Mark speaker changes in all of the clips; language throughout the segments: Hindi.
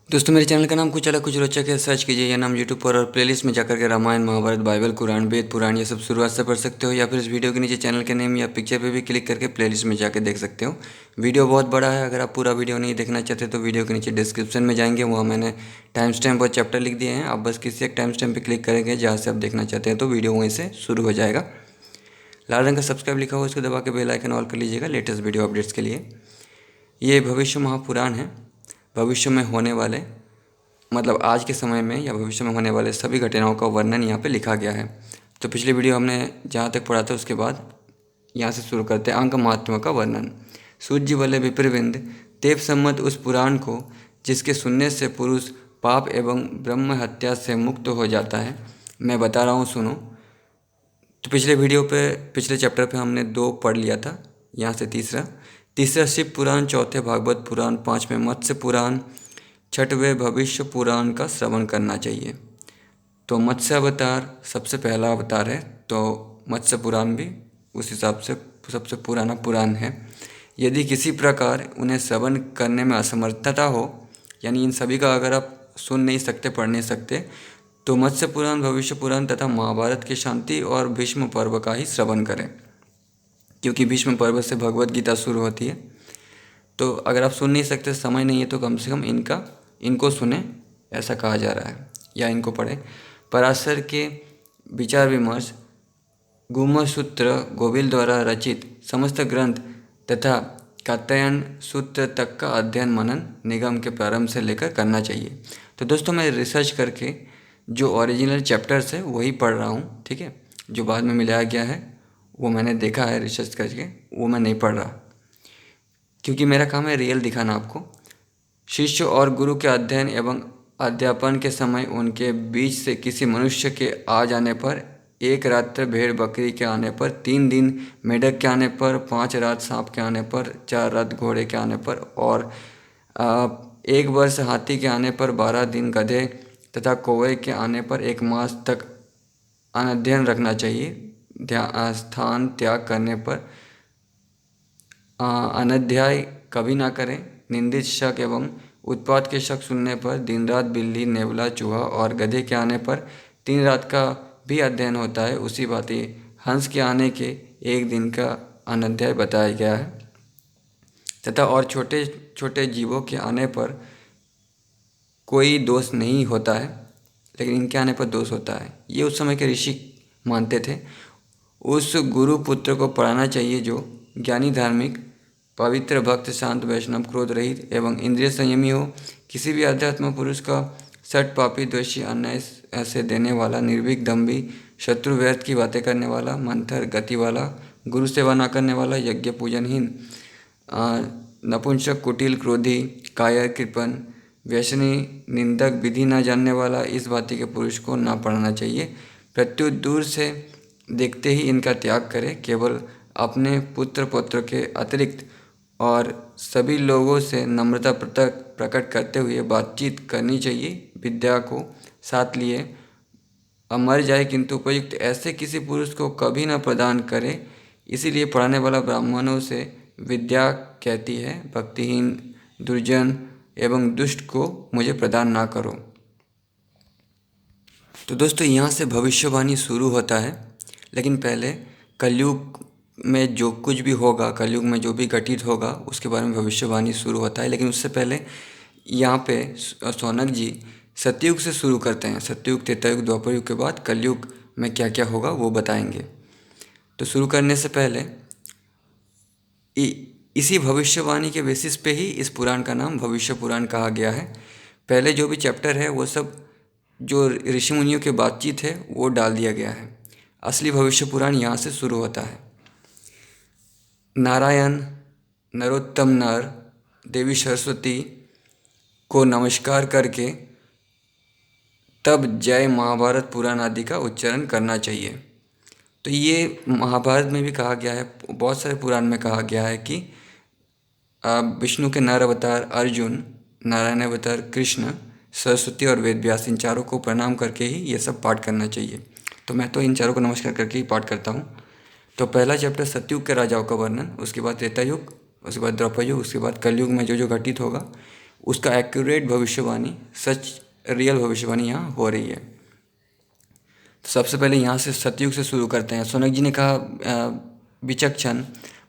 Speaker 1: दोस्तों मेरे चैनल का नाम कुछ अलग कुछ रोचक है। सर्च कीजिए यह नाम यूट्यूब पर और प्लेलिस्ट में जाकर के रामायण, महाभारत, बाइबल, कुरान, वेद, पुराण ये सब शुरुआत से पढ़ सकते हो, या फिर इस वीडियो के नीचे चैनल के नेम या पिक्चर पे भी क्लिक करके प्लेलिस्ट में जाकर देख सकते हो। वीडियो बहुत बड़ा है, अगर आप पूरा वीडियो नहीं देखना चाहते तो वीडियो के नीचे डिस्क्रिप्शन में जाएंगे, वहाँ मैंने टाइम स्टैम्प और चैप्टर लिख दिए हैं। आप बस किसी एक टाइम स्टैम्प पर क्लिक करेंगे जहाँ से आप देखना चाहते हैं, तो वीडियो वहीं से शुरू हो जाएगा। लाल रंग का सब्सक्राइब लिखा हुआ, उसको दबा के बेल आइकन ऑल कर लीजिएगा लेटेस्ट वीडियो अपडेट्स के लिए। ये भविष्य महापुराण है। भविष्य में होने वाले, मतलब आज के समय में या भविष्य में होने वाले सभी घटनाओं का वर्णन यहाँ पे लिखा गया है। तो पिछले वीडियो हमने जहाँ तक पढ़ा था उसके बाद यहाँ से शुरू करते हैं। अंक महात्मा का वर्णन। सूर्य वल्लभ विप्रविंद देव सम्मत उस पुराण को जिसके सुनने से पुरुष पाप एवं ब्रह्म हत्या से मुक्त हो जाता है, मैं बता रहा हूँ, सुनो। तो पिछले वीडियो पे, पिछले चैप्टर पे हमने 2 पढ़ लिया था, यहाँ से तीसरा शिव पुराण, चौथे भागवत पुराण, 5वें मत्स्य पुराण, 6वें भविष्य पुराण का श्रवण करना चाहिए। तो मत्स्य अवतार सबसे पहला अवतार है, तो मत्स्य पुराण भी उस हिसाब से सबसे पुराना पुराण है। यदि किसी प्रकार उन्हें श्रवण करने में असमर्थता हो, यानी इन सभी का अगर आप सुन नहीं सकते, पढ़ नहीं सकते, तो मत्स्य पुराण, भविष्य पुराण तथा महाभारत की शांति और भीष्म पर्व का ही श्रवण करें, क्योंकि भीष्म पर्व से भगवत गीता शुरू होती है। तो अगर आप सुन नहीं सकते, समय नहीं है, तो कम से कम इनको सुने, ऐसा कहा जा रहा है, या इनको पढ़ें। पराशर के विचार विमर्श, गुह्यसूत्र, गोविल द्वारा रचित समस्त ग्रंथ तथा कात्यायन सूत्र तक का अध्ययन मनन निगम के प्रारंभ से लेकर करना चाहिए। तो दोस्तों मैं रिसर्च करके जो ओरिजिनल चैप्टर्स है वही पढ़ रहा हूँ, ठीक है। जो बाद में मिलाया गया है वो मैंने देखा है रिसर्च करके, वो मैं नहीं पढ़ रहा, क्योंकि मेरा काम है रियल दिखाना आपको। शिष्य और गुरु के अध्ययन एवं अध्यापन के समय उनके बीच से किसी मनुष्य के आ जाने पर, 1 रात्र भेड़ बकरी के आने पर, 3 दिन मेढक के आने पर, 5 रात सांप के आने पर, 4 रात घोड़े के आने पर और 1 वर्ष हाथी के आने पर, 12 दिन गधे तथा कौवे के आने पर, 1 मास तक अनध्ययन रखना चाहिए। स्थान त्याग करने पर अनध्याय कभी ना करें। निंदित शक एवं उत्पात के शक सुनने पर दिन रात बिल्ली, नेवला, चूहा और गधे के आने पर 3 रात का भी अध्ययन होता है। उसी भांति हंस के आने के 1 दिन का अनध्याय बताया गया है तथा और छोटे छोटे जीवों के आने पर कोई दोष नहीं होता है, लेकिन इनके आने पर दोष होता है। ये उस समय के ऋषि मानते थे। उस गुरु पुत्र को पढ़ाना चाहिए जो ज्ञानी, धार्मिक, पवित्र, भक्त, शांत, वैष्णव, क्रोध रहित एवं इंद्रिय संयमी हो। किसी भी अध्यात्म पुरुष का सट, पापी, द्वेषी, अन्याय ऐसे देने वाला, निर्भीक, दम्भी, शत्रु, व्यर्थ की बातें करने वाला, मंथर गति वाला, गुरु सेवा न करने वाला, यज्ञ पूजनहीन, नपुंसक, कुटिल, क्रोधी, कायर, कृपण, व्यसनी, निंदक, विधि न जानने वाला, इस भांति के पुरुष को ना पढ़ना चाहिए। प्रत्युत दूर से देखते ही इनका त्याग करें। केवल अपने पुत्र पौत्र के अतिरिक्त और सभी लोगों से नम्रता प्रकट करते हुए बातचीत करनी चाहिए। विद्या को साथ लिए मर जाए, किंतु उपयुक्त ऐसे किसी पुरुष को कभी न प्रदान करे। इसीलिए पढ़ाने वाला ब्राह्मणों से विद्या कहती है, भक्तिहीन, दुर्जन एवं दुष्ट को मुझे प्रदान ना करो। तो दोस्तों यहाँ से भविष्यवाणी शुरू होता है, लेकिन पहले कलयुग में जो कुछ भी होगा, कलयुग में जो भी घटित होगा उसके बारे में भविष्यवाणी शुरू होता है। लेकिन उससे पहले यहाँ पे शौनक जी सतयुग से शुरू करते हैं। सतयुग, त्रेता युग, द्वापर युग के बाद कलयुग में क्या क्या होगा वो बताएंगे। तो शुरू करने से पहले इसी भविष्यवाणी के बेसिस पे ही इस पुराण का नाम भविष्य पुराण कहा गया है। पहले जो भी चैप्टर है वो सब जो ऋषि मुनियों की बातचीत है वो डाल दिया गया है। असली भविष्य पुराण यहाँ से शुरू होता है। नारायण, नरोत्तम नर, देवी सरस्वती को नमस्कार करके तब जय महाभारत पुराण आदि का उच्चारण करना चाहिए। तो ये महाभारत में भी कहा गया है, बहुत सारे पुराण में कहा गया है कि विष्णु के नर अवतार अर्जुन, नारायण अवतार कृष्ण, सरस्वती और वेद व्यास, इन चारों को प्रणाम करके ही ये सब पाठ करना चाहिए। तो मैं तो इन चारों को नमस्कार करके ही पाठ करता हूँ। तो पहला चैप्टर सतयुग के राजाओं का वर्णन, उसके बाद त्रेता युग, उसके बाद द्वापर युग, उसके बाद कलयुग में जो जो घटित होगा उसका एक्यूरेट भविष्यवाणी, सच रियल भविष्यवाणी यहाँ हो रही है। तो सबसे पहले यहाँ से सतयुग से शुरू करते हैं। शौनक जी ने कहा, विचक्षण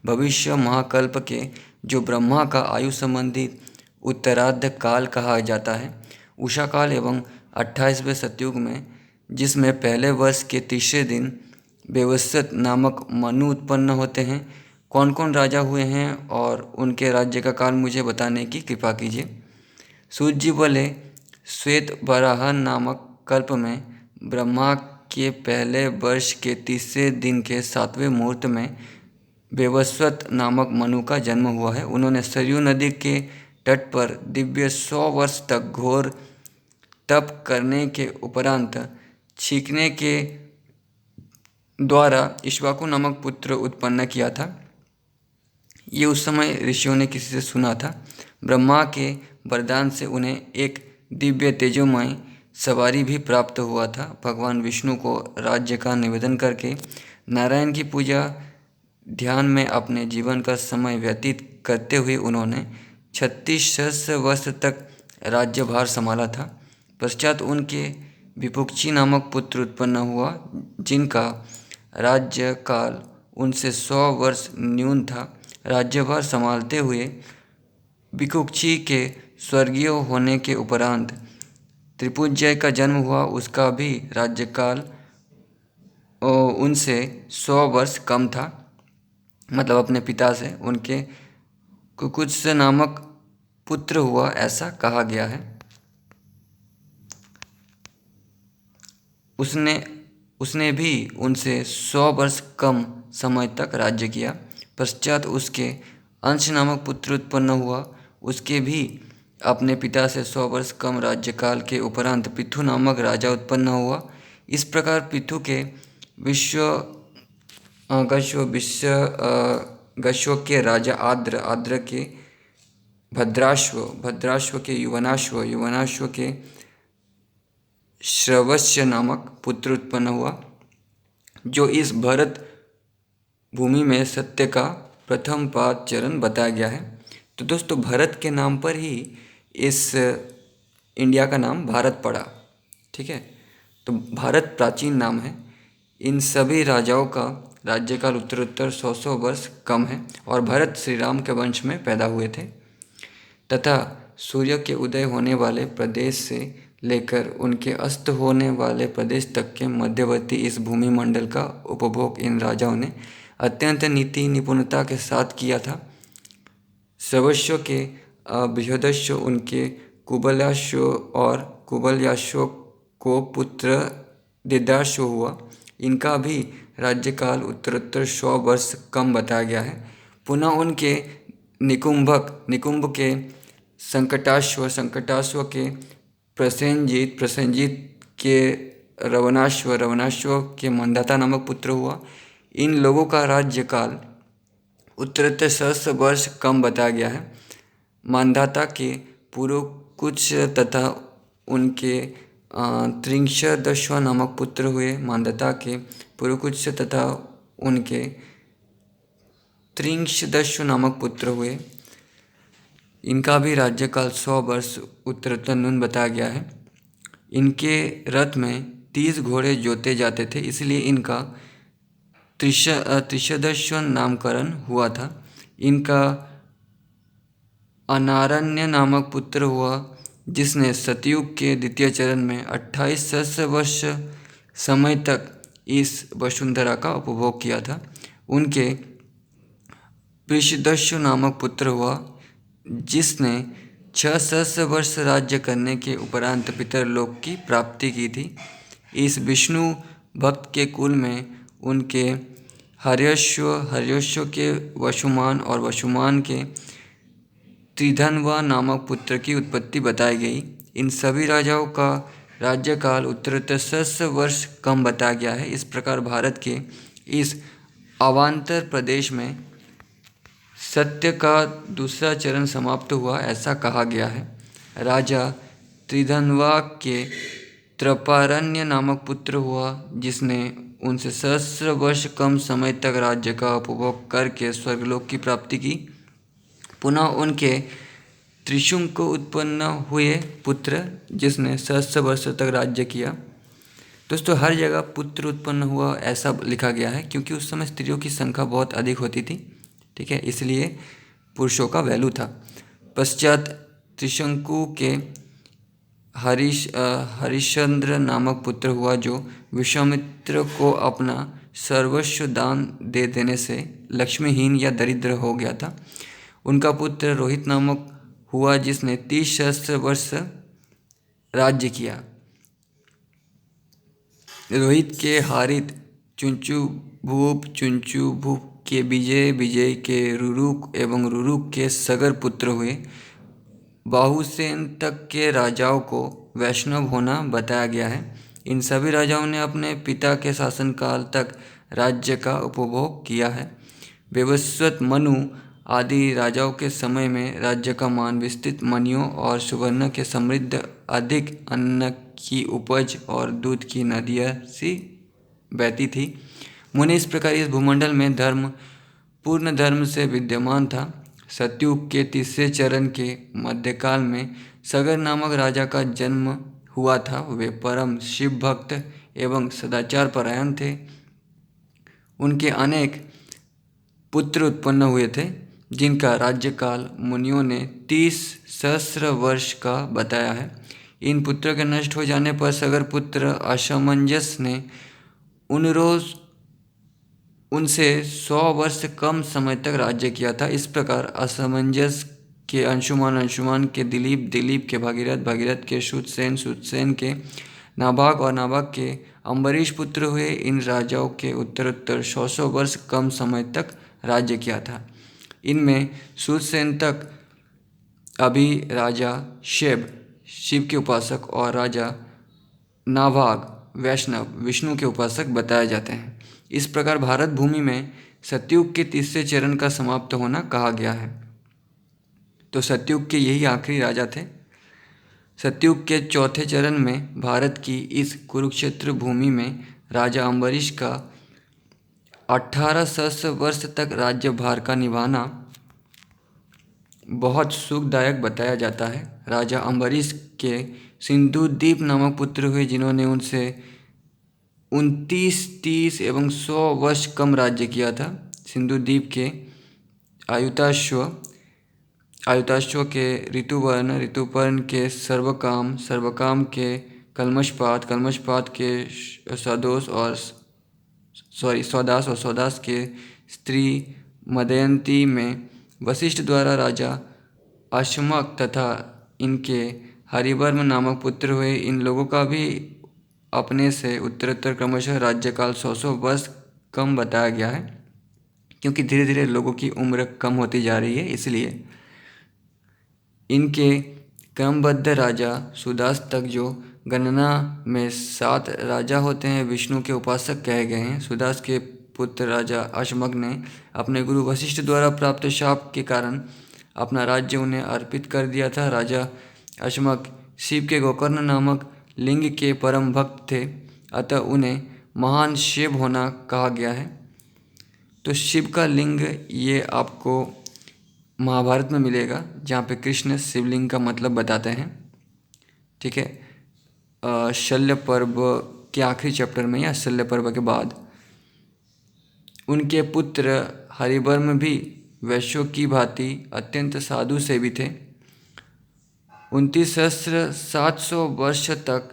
Speaker 1: भविष्य महाकल्प के जो ब्रह्मा का आयु संबंधी उत्तरार्ध काल कहा जाता है, उषा काल एवं 28वें सतयुग में, जिसमें पहले वर्ष के तीसरे दिन व्यवस्थित नामक मनु उत्पन्न होते हैं। कौन कौन राजा हुए हैं और उनके राज्य का काल मुझे बताने की कृपा कीजिए। सूत जी बोले, श्वेत वराह नामक कल्प में ब्रह्मा के पहले वर्ष के तीसरे दिन के 7वें मुहूर्त में वेवस्वत नामक मनु का जन्म हुआ है। उन्होंने सरयू नदी के तट पर दिव्य 100 वर्ष तक घोर तप करने के उपरांत छींकने के द्वारा इक्ष्वाकु नामक पुत्र उत्पन्न किया था। ये उस समय ऋषियों ने किसी से सुना था। ब्रह्मा के वरदान से उन्हें एक दिव्य तेजोमय सवारी भी प्राप्त हुआ था। भगवान विष्णु को राज्य का निवेदन करके नारायण की पूजा ध्यान में अपने जीवन का समय व्यतीत करते हुए उन्होंने 36 सहस्र वर्ष तक राज्यभार संभाला था। पश्चात उनके विपुक्षी नामक पुत्र उत्पन्न हुआ, जिनका राज्य काल उनसे 100 वर्ष न्यून था। राज्यभार संभालते हुए विकुक्षी के स्वर्गीय होने के उपरांत त्रिपुजय का जन्म हुआ। उसका भी राज्यकाल उनसे 100 वर्ष कम था, मतलब अपने पिता से उनके कुकुत्स नामक पुत्र हुआ, ऐसा कहा गया है। उसने भी उनसे 100 वर्ष कम समय तक राज्य किया। पश्चात उसके अंश नामक पुत्र उत्पन्न हुआ। उसके भी अपने पिता से 100 वर्ष कम राज्यकाल के उपरांत पृथु नामक राजा उत्पन्न हुआ। इस प्रकार पृथु के गश्व के राजा आद्र के भद्राश्व के युवनाश्व के श्रवस्य नामक पुत्र उत्पन्न हुआ, जो इस भरत भूमि में सत्य का प्रथम पाद चरण बताया गया है। तो दोस्तों, भरत के नाम पर ही इस इंडिया का नाम भारत पड़ा। ठीक है, तो भारत प्राचीन नाम है। इन सभी राजाओं का राज्यकाल उत्तरोत्तर 100 वर्ष कम है और भरत श्री राम के वंश में पैदा हुए थे तथा सूर्य के उदय होने वाले प्रदेश से लेकर उनके अस्त होने वाले प्रदेश तक के मध्यवर्ती इस भूमि मंडल का उपभोग इन राजाओं ने अत्यंत नीति निपुणता के साथ किया था। सर्वस्व के बृहदस्व उनके कुबलाश्व और कुबल्याश्व को पुत्र दिदाश्व हुआ। इनका भी राज्यकाल उत्तरोत्तर 100 वर्ष कम बताया गया है। पुनः उनके निकुंभ के संकटाश्व के प्रसेनजीत के रवनाश्व के मंदाता नामक पुत्र हुआ। इन लोगों का राज्यकाल उत्तरोत्तर 100 वर्ष कम बताया गया है। मांधाता के पुरुकुच तथा उनके त्रिंशदश्व नामक पुत्र हुए। मांधाता के पुरुकुच तथा उनके त्रिंशदश्व नामक पुत्र हुए। इनका भी राज्यकाल 100 वर्ष उत्तरोत्तर न्यून बताया गया है। इनके रथ में 30 घोड़े जोते जाते थे, इसलिए इनका त्रिशदश्व नामकरण हुआ था। इनका अनारण्य नामक पुत्र हुआ, जिसने सतयुग के द्वितीय चरण में 28 सहस्र वर्ष समय तक इस वसुंधरा का उपभोग किया था। उनके वृषदस्यु नामक पुत्र हुआ, जिसने 6 सहस्र वर्ष राज्य करने के उपरांत पितरलोक की प्राप्ति की थी। इस विष्णु भक्त के कुल में उनके हर्यश्व के वसुमान और वसुमान के त्रिधनवा नामक पुत्र की उत्पत्ति बताई गई। इन सभी राजाओं का राज्यकाल उत्तरोत्तर 100 वर्ष कम बताया गया है। इस प्रकार भारत के इस अवान्तर प्रदेश में सत्य का दूसरा चरण समाप्त हुआ, ऐसा कहा गया है। राजा त्रिधनवा के त्रपारण्य नामक पुत्र हुआ, जिसने उनसे सहस्र वर्ष कम समय तक राज्य का उपभोग करके स्वर्गलोक की प्राप्ति की। पुनः उनके त्रिशुंग को उत्पन्न हुए पुत्र जिसने सहस्त्र वर्ष तक राज्य किया। दोस्तों हर जगह पुत्र उत्पन्न हुआ ऐसा लिखा गया है क्योंकि उस समय स्त्रियों की संख्या बहुत अधिक होती थी, ठीक है, इसलिए पुरुषों का वैल्यू था। पश्चात त्रिशंकु के हरिश्चंद्र नामक पुत्र हुआ जो विश्वामित्र को अपना सर्वस्व दान दे देने से लक्ष्मीहीन या दरिद्र हो गया था। उनका पुत्र रोहित नामक हुआ जिसने 30 सहस्त्र वर्ष राज्य किया। रोहित के हारित चुंचु भूप के विजय के रुरुक एवं रुरुक के सगर पुत्र हुए। बाहुसेन तक के राजाओं को वैष्णव होना बताया गया है। इन सभी राजाओं ने अपने पिता के शासनकाल तक राज्य का उपभोग किया है। विवस्वत मनु आदि राजाओं के समय में राज्य का मान विस्तृत मणियों और सुवर्ण के समृद्ध अधिक अन्न की उपज और दूध की नदियाँ सी बहती थी। मुनि इस प्रकार इस भूमंडल में धर्म पूर्ण धर्म से विद्यमान था। सतयुग के तीसरे चरण के मध्यकाल में सगर नामक राजा का जन्म हुआ था। वे परम शिव भक्त एवं सदाचार परायण थे। उनके अनेक पुत्र उत्पन्न हुए थे जिनका राज्यकाल मुनियों ने 30 सहस्त्र वर्ष का बताया है। इन पुत्रों के नष्ट हो जाने पर सगर पुत्र असमंजस ने उनसे 100 वर्ष कम समय तक राज्य किया था। इस प्रकार असमंजस के अंशुमान के दिलीप के भागीरथ के सुतसेन के नाभाग और नाभाग के अम्बरीश पुत्र हुए। इन राजाओं के उत्तरोत्तर 100 वर्ष कम समय तक राज्य किया था। इनमें सुतसेन तक अभी राजा शिव के उपासक और राजा नाभाग वैष्णव विष्णु के उपासक बताए जाते हैं। इस प्रकार भारत भूमि में सतयुग के तीसरे चरण का समाप्त होना कहा गया है। तो सतयुग के यही आखिरी राजा थे। सतयुग के चौथे चरण में भारत की इस कुरुक्षेत्र भूमि में राजा अम्बरीश का 18 सहस्त्र वर्ष तक राज्यभार का निभाना बहुत सुखदायक बताया जाता है। राजा अम्बरीश के सिंधुदीप नामक पुत्र हुए जिन्होंने उनसे 29, 30 एवं 100 वर्ष कम राज्य किया था। सिंधुदीप के आयुताश्व के ऋतुपर्ण के सर्वकाम के कल्मषपात के स्वदास और स्वदास के स्त्री मदयंती में वशिष्ठ द्वारा राजा अश्मक तथा इनके हरिवर्म नामक पुत्र हुए। इन लोगों का भी अपने से उत्तरोत्तर क्रमशः राज्यकाल 100 वर्ष कम बताया गया है क्योंकि धीरे धीरे लोगों की उम्र कम होती जा रही है। इसलिए इनके क्रमबद्ध राजा सुदास तक जो गणना में 7 राजा होते हैं विष्णु के उपासक कहे गए हैं। सुदास के पुत्र राजा अश्मक ने अपने गुरु वशिष्ठ द्वारा प्राप्त शाप के कारण अपना राज्य उन्हें अर्पित कर दिया था। राजा अश्मक शिव के गोकर्ण नामक लिंग के परम भक्त थे, अतः उन्हें महान शिव होना कहा गया है। तो शिव का लिंग ये आपको महाभारत में मिलेगा जहाँ पे कृष्ण शिवलिंग का मतलब बताते हैं, ठीक है। शल्य पर्व के आखिरी चैप्टर में या शल्य पर्व के बाद उनके पुत्र हरिवर्म भी वैश्यों की भांति अत्यंत साधु सेवी थे। 29,700 वर्ष तक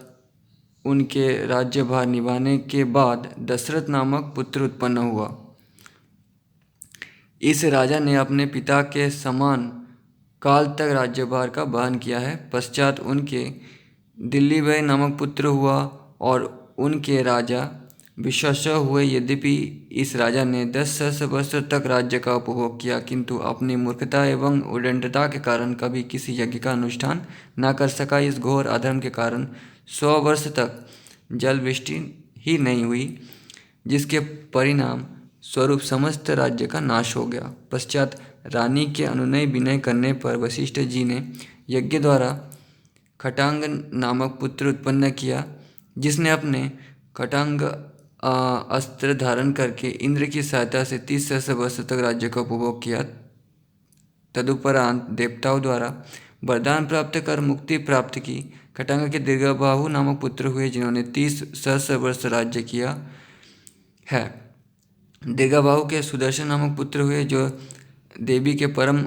Speaker 1: उनके राज्यभार निभाने के बाद दशरथ नामक पुत्र उत्पन्न हुआ। इस राजा ने अपने पिता के समान काल तक राज्यभार का वहन किया है। पश्चात उनके दिल्लीभय नामक पुत्र हुआ और उनके राजा विश्वासव हुए। यद्यपि इस राजा ने 10 सहस्त्र वर्ष तक राज्य का उपभोग किया, किंतु अपनी मूर्खता एवं उद्दंडता के कारण कभी किसी यज्ञ का अनुष्ठान न कर सका। इस घोर अधर्म के कारण 100 वर्ष तक जल वृष्टि ही नहीं हुई, जिसके परिणाम स्वरूप समस्त राज्य का नाश हो गया। पश्चात रानी के अनुनय विनय करने पर वशिष्ठ जी ने यज्ञ द्वारा खटांग नामक पुत्र उत्पन्न किया, जिसने अपने खटांग अस्त्र धारण करके इंद्र की सहायता से 30 सहस्त्र वर्ष तक राज्य का उपभोग किया। तदुपरांत देवताओं द्वारा वरदान प्राप्त कर मुक्ति प्राप्त की। खटांग के दीर्घबाहु नामक पुत्र हुए जिन्होंने 30 सहस्र वर्ष राज्य किया है। दीर्घबाहु के सुदर्शन नामक पुत्र हुए जो देवी के परम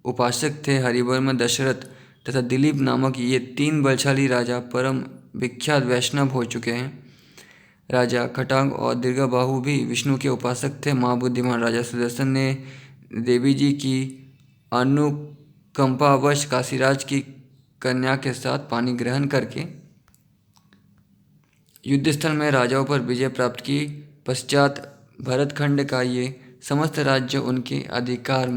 Speaker 1: उपासक थे हरिवर्म, दशरथ तथा दिलीप नामक ये 3 बलशाली राजा परम विख्यात वैष्णव हो चुके हैं। राजा खटांग और दीर्घबाहु भी विष्णु के उपासक थे। महाबुद्धिमान राजा सुदर्शन ने देवी जी की अनुकंपावश काशीराज की कन्या के साथ पानी ग्रहण करके युद्धस्थल में राजाओं पर विजय प्राप्त की। पश्चात भरतखंड का ये समस्त राज्य उनके अधिकार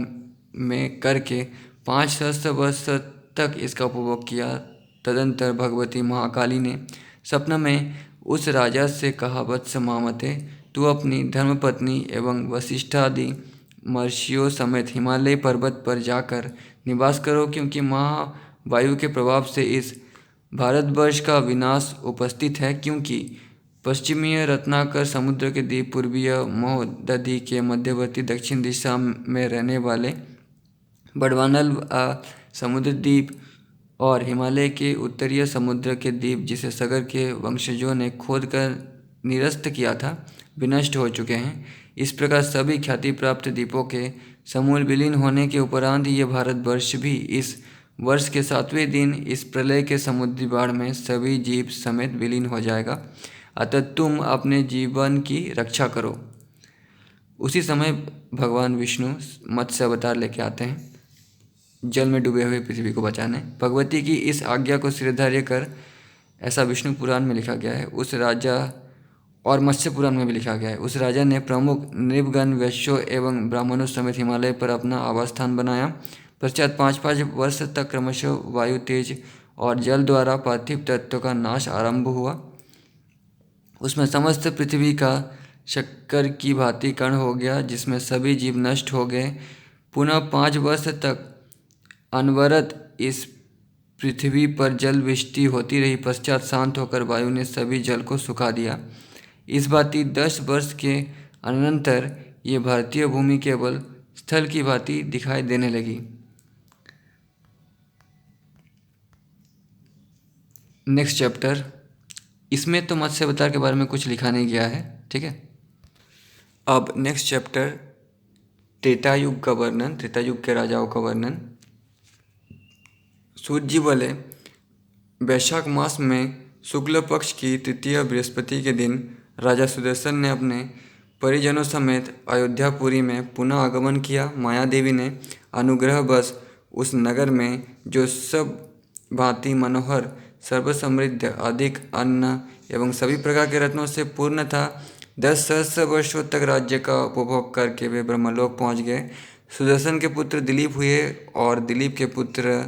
Speaker 1: में करके 5 सहस्त्र वर्ष तक इसका उपभोग किया। तदंतर भगवती महाकाली ने स्वप्न में उस राजा से कहा, वत्स मामते, तू अपनी धर्मपत्नी एवं वशिष्ठादि महर्षियों समेत हिमालय पर्वत पर जाकर निवास करो, क्योंकि महावायु के प्रभाव से इस भारतवर्ष का विनाश उपस्थित है। क्योंकि पश्चिमीय रत्नाकर समुद्र के द्वीप, पूर्वीय महोदधि के मध्यवर्ती दक्षिण दिशा में रहने वाले बड़वानल समुद्र द्वीप और हिमालय के उत्तरीय समुद्र के द्वीप, जिसे सगर के वंशजों ने खोद कर निरस्त किया था, विनष्ट हो चुके हैं। इस प्रकार सभी ख्याति प्राप्त द्वीपों के समूल विलीन होने के उपरांत ये भारतवर्ष भी इस वर्ष के 7वें दिन इस प्रलय के समुद्री बाढ़ में सभी जीव समेत विलीन हो जाएगा। अतः तुम अपने जीवन की रक्षा करो। उसी समय भगवान विष्णु मत्स्य अवतार लेके आते हैं जल में डूबे हुए पृथ्वी को बचाने। भगवती की इस आज्ञा को शिरधार्य कर, ऐसा विष्णु पुराण में लिखा गया है, उस राजा और मत्स्य पुराण में भी लिखा गया है, उस राजा ने प्रमुख नृपगण, वैश्यों एवं ब्राह्मणों समेत हिमालय पर अपना आवास स्थान बनाया। पश्चात 5-5 वर्ष तक क्रमशः वायु, तेज और जल द्वारा पार्थिव तत्व का नाश आरंभ हुआ। उसमें समस्त पृथ्वी का शक्कर की भांति कण हो गया, जिसमें सभी जीव नष्ट हो गए। पुनः 5 वर्ष तक अनवरत इस पृथ्वी पर जल वृष्टि होती रही। पश्चात शांत होकर वायु ने सभी जल को सुखा दिया। इस भांति 10 वर्ष के अनंतर ये भारतीय भूमि केवल स्थल की भांति दिखाई देने लगी। नेक्स्ट चैप्टर, इसमें तो मत्स्य अवतार के बारे में कुछ लिखा नहीं गया है, ठीक है। अब नेक्स्ट चैप्टर, त्रेता युग का वर्णन, त्रेता युग के राजाओं का वर्णन। सूत जी बोले, वैशाख मास में शुक्ल पक्ष की तृतीय बृहस्पति के दिन राजा सुदर्शन ने अपने परिजनों समेत अयोध्यापुरी में पुनः आगमन किया। माया देवी ने अनुग्रहवश उस नगर में, जो सब भांति मनोहर, सर्वसमृद्ध, अधिक अन्न एवं सभी प्रकार के रत्नों से पूर्ण था, 10 सहस्र वर्षों तक राज्य का उपभोग करके वे ब्रह्मलोक पहुँच गए। सुदर्शन के पुत्र दिलीप हुए और दिलीप के पुत्र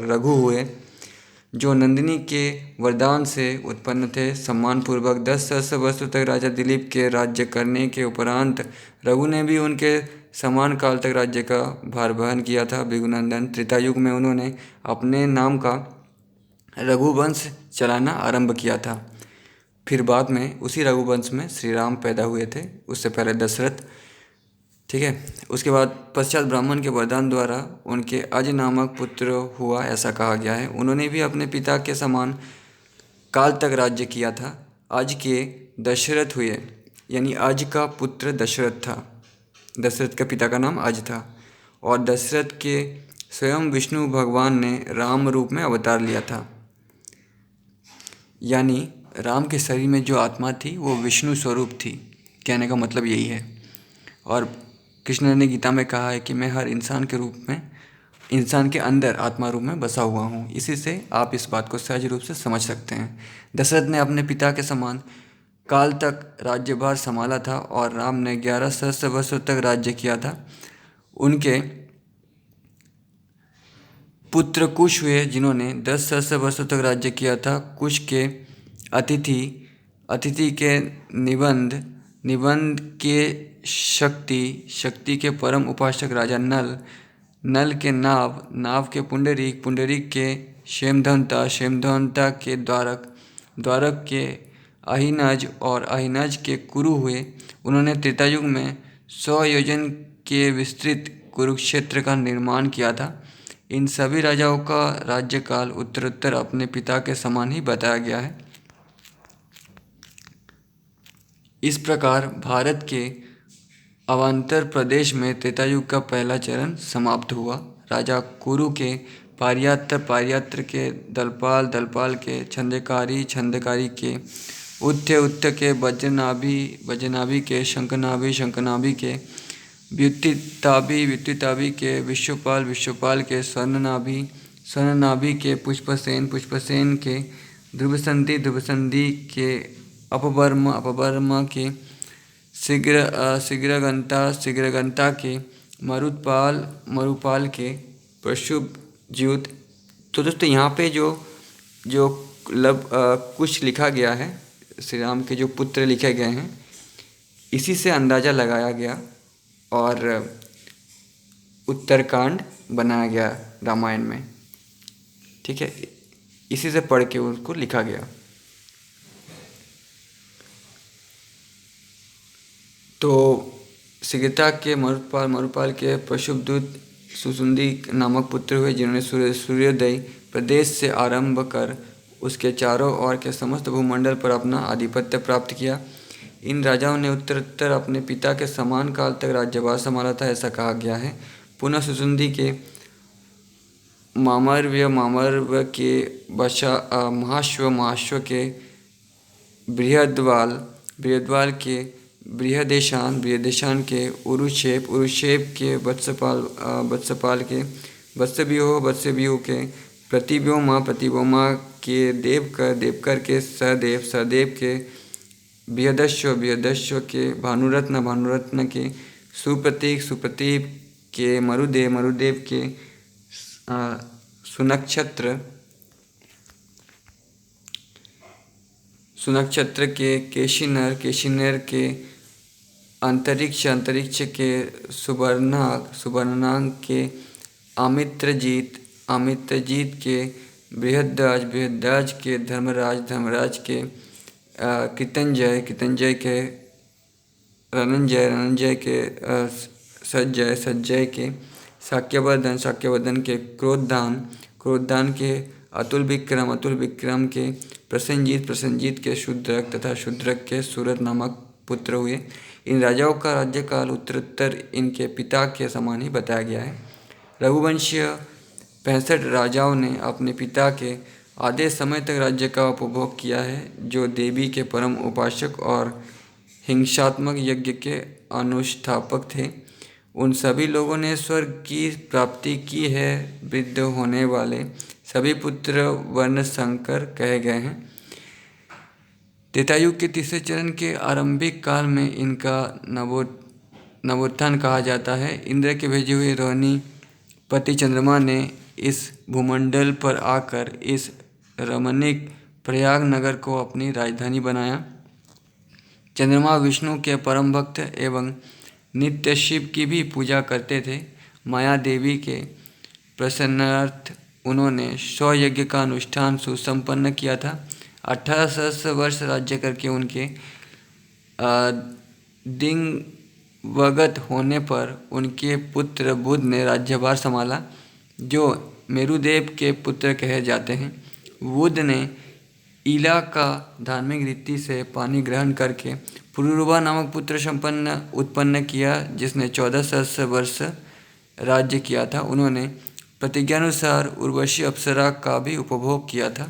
Speaker 1: रघु हुए, जो नंदिनी के वरदान से उत्पन्न थे। सम्मानपूर्वक 10 सहस्र वर्षों तक राजा दिलीप के राज्य करने के उपरांत रघु ने भी उनके समान काल तक राज्य का भार वहन किया था। भृगुनंदन, त्रेतायुग में उन्होंने अपने नाम का रघुवंश चलाना आरंभ किया था। फिर बाद में उसी रघुवंश में श्री राम पैदा हुए थे, उससे पहले दशरथ, ठीक है। उसके बाद पश्चात ब्राह्मण के वरदान द्वारा उनके अज नामक पुत्र हुआ, ऐसा कहा गया है। उन्होंने भी अपने पिता के समान काल तक राज्य किया था। अज के दशरथ हुए, यानी अज का पुत्र दशरथ था। दशरथ का पिता का नाम अज था और दशरथ के स्वयं विष्णु भगवान ने राम रूप में अवतार लिया था, यानी राम के शरीर में जो आत्मा थी वो विष्णु स्वरूप थी। कहने का मतलब यही है। और कृष्ण ने गीता में कहा है कि मैं हर इंसान के रूप में, इंसान के अंदर आत्मा रूप में बसा हुआ हूँ। इसी से आप इस बात को सहज रूप से समझ सकते हैं। दशरथ ने अपने पिता के समान काल तक राज्यभार संभाला था और राम ने 11 सहस्र वर्षों तक राज्य किया था। उनके पुत्र कुश हुए, जिन्होंने 10 सहस्र वर्षों तक राज्य किया था। कुश के अतिथि के निबंध के शक्ति के परम उपासक राजा नल के नाव के पुंडरीक के क्षेमधवनता के द्वारक के अहिनज और अहिनज के कुरु हुए। उन्होंने त्रेतायुग में 100 योजन के विस्तृत कुरुक्षेत्र का निर्माण किया था। इन सभी राजाओं का राज्यकाल उत्तरोत्तर अपने पिता के समान ही बताया गया है। इस प्रकार भारत के अवान्तर प्रदेश में त्रेता युग का पहला चरण समाप्त हुआ। राजा कुरु के पार्यात्र के दलपाल के छंदकारी के उत्य के वज्रनाभि के शंखनाभि के व्युत्थिताभि के विश्वपाल के स्वर्णनाभि के पुष्पसेन के ध्रुवसंधि के अपवर्मा के शीघ्रगंता के मरुपाल के प्रशुभज्युत। तो दोस्तों यहाँ पे जो जो कुछ लिखा गया है, श्री राम के जो पुत्र लिखे गए हैं, इसी से अंदाज़ा लगाया गया और उत्तरकांड बनाया गया रामायण में। ठीक है, इसी से पढ़ के उसको लिखा गया। तो शीघ्रता के मरुपाल के प्रशुभदूत सुसुंदी नामक पुत्र हुए, जिन्होंने सूर्योदय प्रदेश से आरंभ कर उसके चारों ओर के समस्त भूमंडल पर अपना आधिपत्य प्राप्त किया। इन राजाओं ने उत्तरोत्तर अपने पिता के समान काल तक राज्यभार संभाला था, ऐसा कहा गया है। पुनः सुसुंदी के मामर्व के महाश्व के बृहद्वाल के बृहदेशान के उरुक्षेप के वत्सपाल के वत्सव्यूह के प्रतिव्योमा के देवकर के सहदेव के बृहदश्व के भानुरत्न के सुप्रतीप के मरुदेव के सुनक्षत्र के केशिनर के अंतरिक्ष के सुवर्णांग के आमित्रजीत के बृहद्राज के धर्मराज के कृतंजय के रनंजय के सज्जय के शाक्यवर्धन के क्रोधान के अतुल विक्रम के प्रसेनजीत के शूद्रक तथा शूद्रक के सूरत नामक पुत्र हुए। इन राजाओं का राज्यकाल उत्तरोत्तर इनके पिता के समान ही बताया गया है। रघुवंशीय 65 राजाओं ने अपने पिता के आधे समय तक राज्य का उपभोग किया है, जो देवी के परम उपासक और हिंसात्मक यज्ञ के अनुष्ठापक थे। उन सभी लोगों ने स्वर्ग की प्राप्ति की है। वृद्ध होने वाले सभी पुत्र वर्ण संकर कहे गए हैं। त्रेतायुग के तीसरे चरण के आरंभिक काल में इनका नवोत्थान कहा जाता है। इंद्र के भेजे हुए रोहिणी पति चंद्रमा ने इस भूमंडल पर आकर इस रमणीक प्रयाग नगर को अपनी राजधानी बनाया। चंद्रमा विष्णु के परम भक्त एवं नित्य शिव की भी पूजा करते थे। माया देवी के प्रसन्नार्थ उन्होंने 100 यज्ञ का अनुष्ठान सुसंपन्न किया था। 18 सहस्र वर्ष राज्य करके उनके दिवंगत होने पर उनके पुत्र बुध ने राज्यभार संभाला, जो मेरुदेव के पुत्र कहे जाते हैं। बुध ने ईला का धार्मिक रीति से पानी ग्रहण करके पुरुरवा नामक पुत्र उत्पन्न किया, जिसने 14 सहस्र वर्ष राज्य किया था। उन्होंने प्रतिज्ञानुसार उर्वशी अप्सरा का भी उपभोग किया था।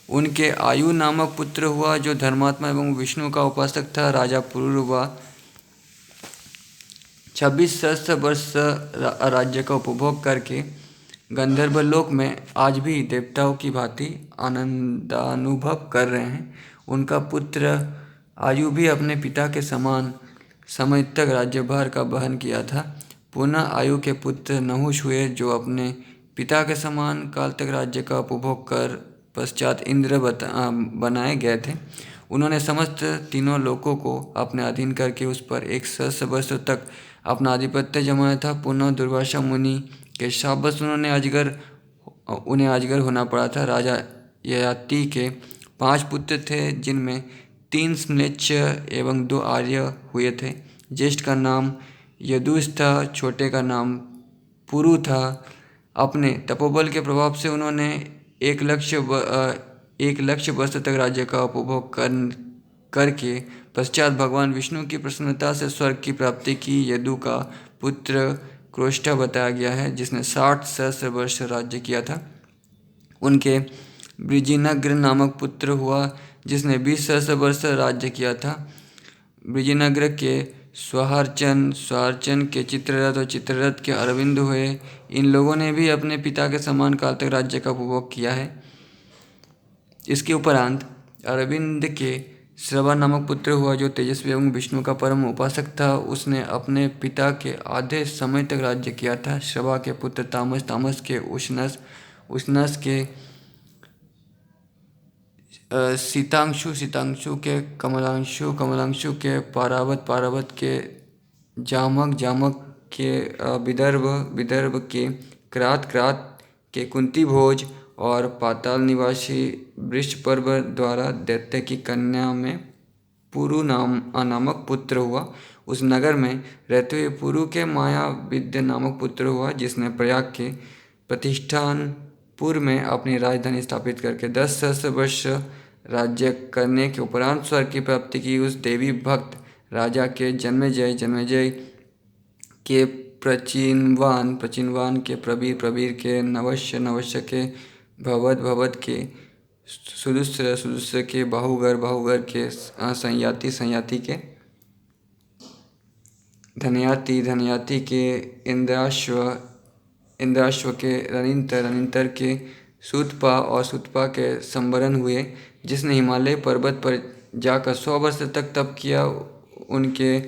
Speaker 1: उनके आयु नामक पुत्र हुआ, जो धर्मात्मा एवं विष्णु का उपासक था। राजा पुरुरवा 26 सहस्र वर्ष राज्य का उपभोग करके गंधर्व लोक में आज भी देवताओं की भांति आनंदानुभव कर रहे हैं। उनका पुत्र आयु भी अपने पिता के समान समय तक राज्यभार का वहन किया था। पुनः आयु के पुत्र नहुष हुए, जो अपने पिता के समान काल तक राज्य का उपभोग कर पश्चात इंद्र बनाए गए थे। उन्होंने समस्त तीनों लोकों को अपने अधीन करके उस पर 1 सहस्र वर्ष तक अपना आधिपत्य जमाया था। पुनः दुर्वासा मुनि के शापवश उन्हें अजगर होना पड़ा था। राजा ययाति के 5 पुत्र थे, जिनमें 3 म्लेच्छ एवं 2 आर्य हुए थे। ज्येष्ठ का नाम यदुष था, छोटे का नाम पुरु था। अपने तपोबल के प्रभाव से उन्होंने एक लक्ष्य वर्ष तक राज्य का उपभोग करके पश्चात भगवान विष्णु की प्रसन्नता से स्वर्ग की प्राप्ति की। यदु का पुत्र क्रोष्ठा बताया गया है, जिसने 60 सहस्र वर्ष राज्य किया था। उनके वृजिनग्र नामक पुत्र हुआ, जिसने 20 सहस्र वर्ष राज्य किया था। वृजिनग्र के स्वाहार्चन के चित्ररथ और चित्ररथ के अरविंद हुए। इन लोगों ने भी अपने पिता के समान काल तक राज्य का उपभोग किया है। इसके उपरांत अरविंद के श्रवा नामक पुत्र हुआ, जो तेजस्वी एवं विष्णु का परम उपासक था। उसने अपने पिता के आधे समय तक राज्य किया था। श्रवा के पुत्र तामस के उष्णस के सीतांशु के कमलांशु के पारावत के जामक के विदर्भ के क्रात के कुंती भोज और पाताल निवासी वृषपर्व द्वारा दैत्य की कन्या में पुरु नामक पुत्र हुआ। उस नगर में रहते हुए पुरु के माया विद्य नामक पुत्र हुआ, जिसने प्रयाग के प्रतिष्ठानपुर में अपनी राजधानी स्थापित करके 10 सहस्र वर्ष राज्य करने के उपरांत स्वर्ग की प्राप्ति की। उस देवी भक्त राजा के जन्मेजय के प्रचिनवान के प्रबीर के नवश्य के भवद के सुदुस्र के बाहुगर के संयाति के धनयाति के इंद्राश्व के रनिंतर के सूतपा के संवरण हुए, जिसने हिमालय पर्वत पर जाकर 100 वर्ष तक तप किया। उनके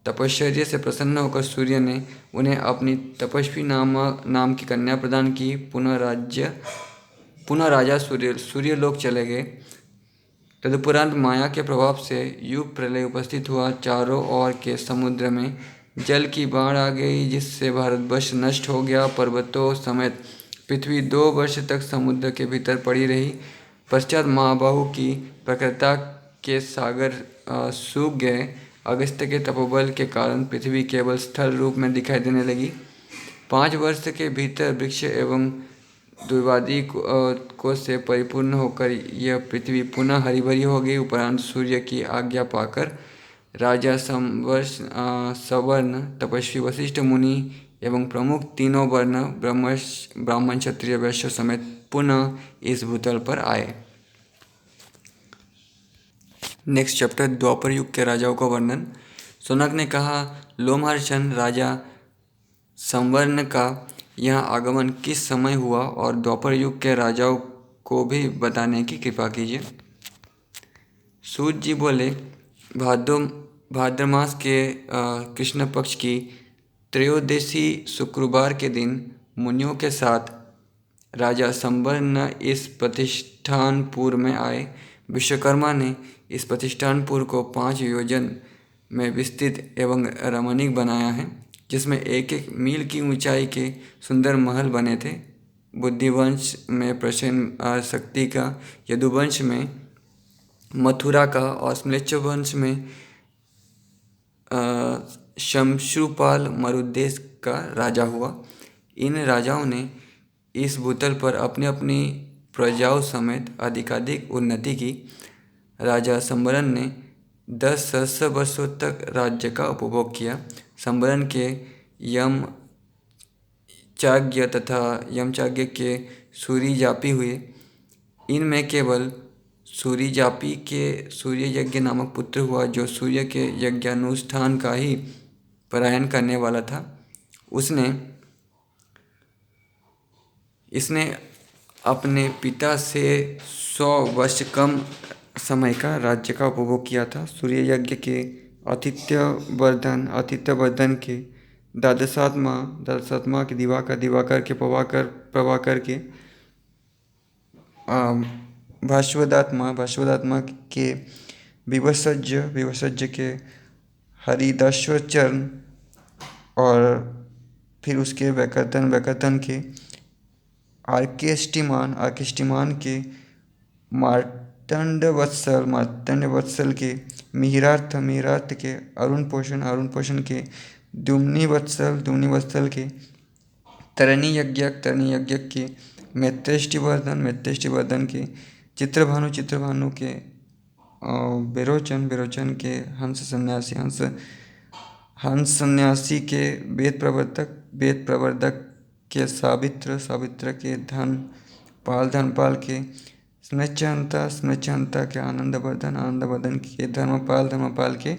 Speaker 1: तपश्चर्य से प्रसन्न होकर सूर्य ने उन्हें अपनी तपस्वी नाम की कन्या प्रदान की। पुनः राजा सूर्यलोक चले गए। तदुपरांत माया के प्रभाव से युग प्रलय उपस्थित हुआ। चारों ओर के समुद्र में जल की बाढ़ आ गई, जिससे भारतवर्ष नष्ट हो गया। पर्वतों समेत पृथ्वी 2 वर्ष तक समुद्र के भीतर पड़ी रही। पश्चात महाबाहु की प्रखरता के सागर सूख गए। अगस्त्य के तपोबल के कारण पृथ्वी केवल स्थल रूप में दिखाई देने लगी। 5 वर्ष के भीतर वृक्ष एवं द्विवादी को से परिपूर्ण होकर यह पृथ्वी पुनः हरी भरी हो गई। उपरांत सूर्य की आज्ञा पाकर राजा सवर्ण तपस्वी वशिष्ठ मुनि एवं प्रमुख तीनों वर्ण ब्राह्मण क्षत्रिय वैश्य समेत पुनः इस भूतल पर आए। नेक्स्ट चैप्टर, द्वापर युग के राजाओं का वर्णन। शौनक ने कहा, लोमहर्षण राजा संवर्ण का यहाँ आगमन किस समय हुआ और द्वापर युग के राजाओं को भी बताने की कृपा कीजिए। सूत जी बोले, भाद्र मास के कृष्ण पक्ष की त्रयोदशी शुक्रवार के दिन मुनियों के साथ राजा संवर्ण इस प्रतिष्ठानपुर में आए। विश्वकर्मा ने इस प्रतिष्ठानपुर को 5 योजन में विस्तृत एवं रमणीक बनाया है, जिसमें 1-1 मील की ऊंचाई के सुंदर महल बने थे। बुद्धिवंश में प्रसन्न शक्ति का, यदुवंश में मथुरा का और म्लेच्छ वंश में शमशुपाल मरुदेश का राजा हुआ। इन राजाओं ने इस भूतल पर अपनी अपनी प्रजाओं समेत अधिकाधिक उन्नति की। राजा संवरण ने 10 सहस्र वर्षों तक राज्य का उपभोग किया। संवरण के यमचाज्ञ के सूरिजापी हुए। इनमें केवल सूरिजापी के सूर्य यज्ञ नामक पुत्र हुआ, जो सूर्य के यज्ञानुष्ठान का ही परायण करने वाला था। इसने अपने पिता से 100 वर्ष कम समय का राज्य का उपभोग किया था। सूर्य यज्ञ के आतिथ्यवर्धन के द्वादशात्मा के दिवाकर के प्रभाकर के भास्वदात्मा के विवसज्य के हरिदाश्वचरण और फिर उसके वैकर्तन के आर्केष्टिमान के मार्तंड वत्सल के मिहिरार्थ के अरुण पोषण के द्युम्नि वत्सल के तरणी यज्ञ के, मैत्रेष्टिवर्धन के, चित्रभानु के, विरोचन के, हंस सन्यासी के, वेद प्रवर्तक के, सावित्र के, धनपाल के, स्मृत्यंता के, आनंदवर्धन के, धर्मपाल के,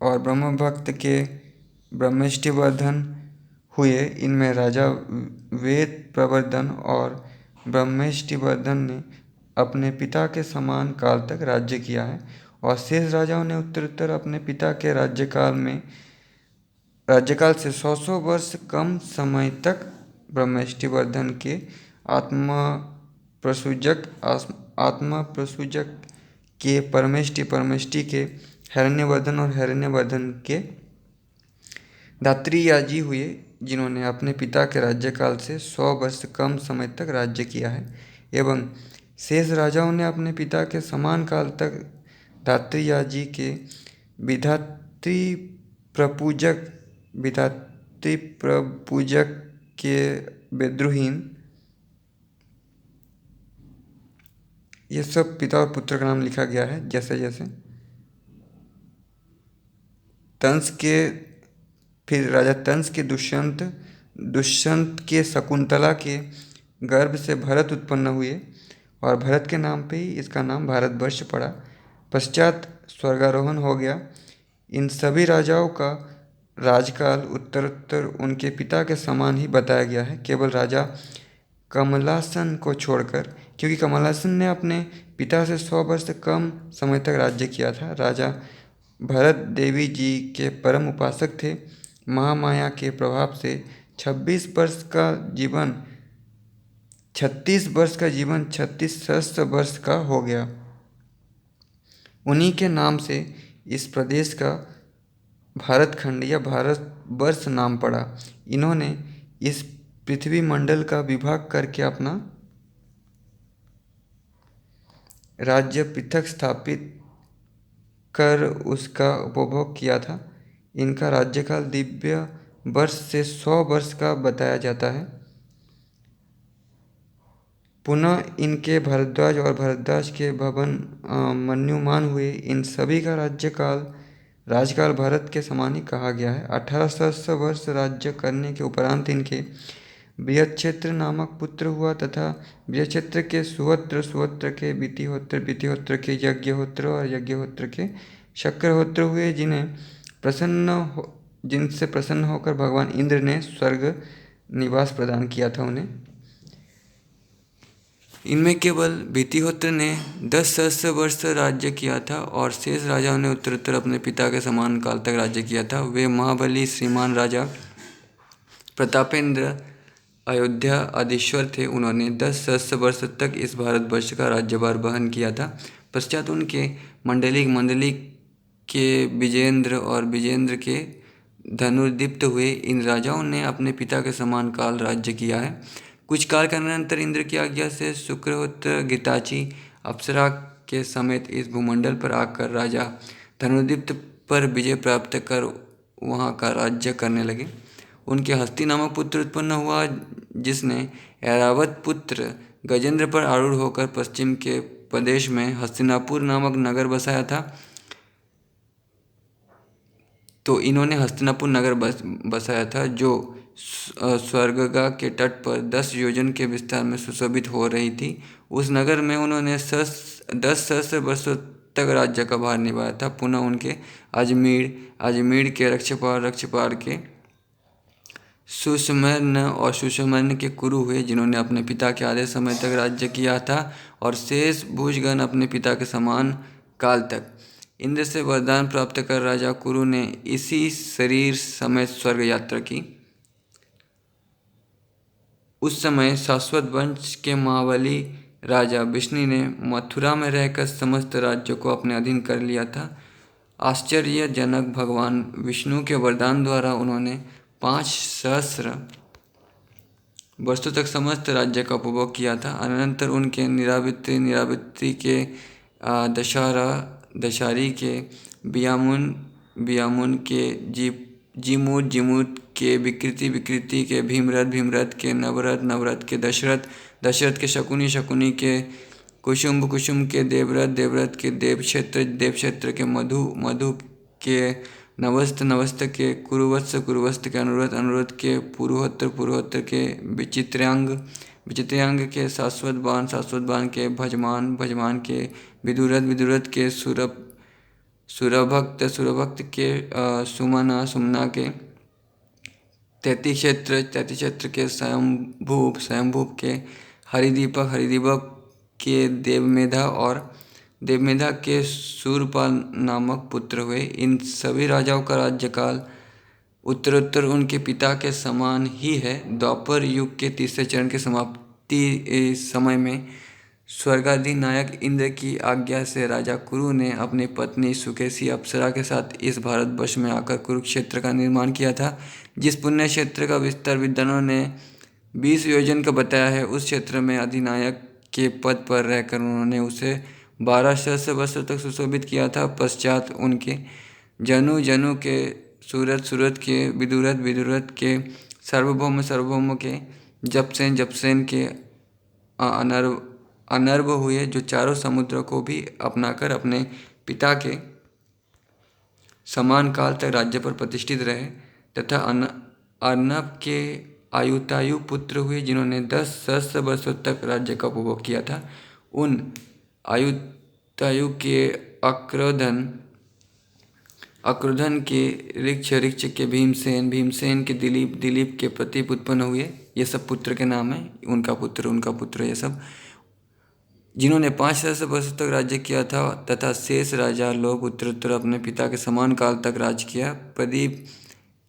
Speaker 1: ब्रह्मभक्त के ब्रह्मेष्टिवर्धन हुए। इनमें राजा वेद प्रवर्धन और ब्रह्मेष्टिवर्धन ने अपने पिता के समान काल तक राज्य किया है, और शेष राजाओं ने उत्तरोत्तर अपने पिता के राज्यकाल से 100 वर्ष कम समय तक ब्रह्मेष्टिवर्धन के आत्मप्रसूजक के, परमेष्टि के, हिरण्यवर्धन के दात्रियाजी हुए, जिन्होंने अपने पिता के राज्यकाल से 100 वर्ष कम समय तक राज्य किया है, एवं शेष राजाओं ने अपने पिता के समान काल तक दात्रियाजी के विधात्री प्रपूजक के विद्रोहीन, ये सब पिता और पुत्र का नाम लिखा गया है। जैसे फिर राजा तंस के दुष्यंत के शकुंतला के गर्भ से भरत उत्पन्न हुए, और भरत के नाम पे ही इसका नाम भारतवर्ष पड़ा। पश्चात स्वर्गारोहण हो गया। इन सभी राजाओं का राजकाल उत्तरोत्तर उनके पिता के समान ही बताया गया है, केवल राजा कमलासन को छोड़कर, क्योंकि कमलासन ने अपने पिता से 100 वर्ष कम समय तक राज्य किया था। राजा भरत देवी जी के परम उपासक थे। महामाया के प्रभाव से 36 वर्ष का जीवन 36 सहस्त्र वर्ष का हो गया। उन्हीं के नाम से इस प्रदेश का भारतखंड या भारतवर्ष नाम पड़ा। इन्होंने इस पृथ्वी मंडल का विभाग करके अपना राज्य पृथक स्थापित कर उसका उपभोग किया था। इनका राज्यकाल दिव्य वर्ष से 100 वर्ष का बताया जाता है। पुनः इनके भरद्वाज और भरद्वाज के भवन मन्युमान हुए। इन सभी का राजकाल भारत के समान ही कहा गया है। 18 सहस्त्र वर्ष राज्य करने के उपरांत इनके बृहच्छेत्र नामक पुत्र हुआ, तथा बृहच्छेत्र के सुहोत्र के वितिहोत्र के यज्ञहोत्र और यज्ञहोत्र के शक्रहोत्र हुए, जिनसे प्रसन्न होकर भगवान इंद्र ने स्वर्ग निवास प्रदान किया था उन्हें। इनमें केवल वितिहोत्र ने 10 सहस्त्र वर्ष राज्य किया था, और शेष राजाओं ने उत्तरोत्तर अपने पिता के समान काल तक राज्य किया था। वे महाबली श्रीमान राजा प्रतापेंद्र अयोध्या आदिश्वर थे। उन्होंने 10 सहस्त्र वर्ष तक इस भारतवर्ष का राज्यभार वहन किया था। पश्चात उनके मंडलिक के विजेंद्र और विजेंद्र के धनुर्दीप्त हुए। इन राजाओं ने अपने पिता के समान काल राज्य किया है। कुछ काल के अनंतर इंद्र की आज्ञा से शुक्रहोत्र घृताची अप्सरा के समेत इस भूमंडल पर आकर राजा धनुर्दीप्त पर विजय प्राप्त कर वहाँ का राज्य करने लगे। उनके हस्ती नामक पुत्र उत्पन्न हुआ, जिसने ऐरावत पुत्र गजेंद्र पर आरूढ़ होकर पश्चिम के प्रदेश में हस्तिनापुर नामक नगर बसाया था। तो इन्होंने हस्तिनापुर नगर बसाया था, जो स्वर्गगा के तट पर 10 योजन के विस्तार में सुशोभित हो रही थी। उस नगर में उन्होंने 10 सहस्त्र वर्षों तक राज्य का भार निभाया था। पुनः उनके अजमेर के रक्षपाल के सुषमर्ण के कुरु हुए, जिन्होंने अपने पिता के आधे समय तक राज्य किया था, और शेष भुजगण अपने पिता के समान काल तक। इंद्र से वरदान प्राप्त कर राजा कुरु ने इसी शरीर समेत स्वर्ग यात्रा की। उस समय शाश्वत वंश के महाबली राजा विष्णु ने मथुरा में रहकर समस्त राज्यों को अपने अधीन कर लिया था। आश्चर्यजनक भगवान विष्णु के वरदान द्वारा उन्होंने 5 सहस्त्र वर्षों तक समस्त राज्य का उपभोग किया था। अनंतर उनके निरावृत्ति के दशारी के बियामुन बियामुन के जीमूत जीमूत के विकृति विकृति के भीमरथ भीमरथ के नवरथ नवरथ के दशरथ दशरथ के शकुनी शकुनी के कुसुम कुसुम के देवव्रत देवव्रत के देवक्षेत्र देवक्षेत्र के मधु मधु के नवस्त नवस्त के कुरुवत्स कुरुवत्स के अनुरुद्ध अनुरुद्ध के पुरुहोत्र पुरुहोत्र के विचित्र्यांग विचित्र्यांग के शाश्वत बाण के भजमान भजमान के विदुरथ विदुरथ के सुरभक्त सुरभक्त के सुमना सुमना के तैती क्षेत्र के स्वयंभूप के हरिदीपक हरिदीपक के देवमेधा और देवमेधा के सूरपाल नामक पुत्र हुए। इन सभी राजाओं का राज्यकाल उत्तरोत्तर उनके पिता के समान ही है। द्वापर युग के तीसरे चरण के समाप्ति समय में स्वर्गाधिनायक इंद्र की आज्ञा से राजा कुरु ने अपनी पत्नी सुकेशी अप्सरा के साथ इस भारतवर्ष में आकर कुरुक्षेत्र का निर्माण किया था। जिस पुण्य क्षेत्र का विस्तार विद्वानों ने 20 योजन का बताया है, उस क्षेत्र में अधिनायक के पद पर रहकर उन्होंने उसे 12 सहस्त्र वर्षों तक सुशोभित किया था। पश्चात उनके जनु जनु के सूरत सूरत के विदुरथ विदुरथ के सार्वभौम सार्वभौम के जपसेन जपसेन के अनर्भ हुए, जो चारों समुद्रों को भी अपनाकर अपने पिता के समान काल तक राज्य पर प्रतिष्ठित रहे, तथा अर्नब के आयुतायु पुत्र हुए, जिन्होंने 10 सहस्त्र वर्षों तक राज्य का उपभोग किया था। उन आयुतायु के अक्रोधन के ऋक्ष के भीमसेन भीमसेन के दिलीप दिलीप के प्रतीप उत्पन्न हुए। ये सब पुत्र के नाम हैं, उनका पुत्र ये सब, जिन्होंने 5 सहस्त्र वर्षों तक राज्य किया था, तथा शेष राजा लोग उत्तरोत्तर अपने पिता के समान काल तक राज्य किया। प्रदीप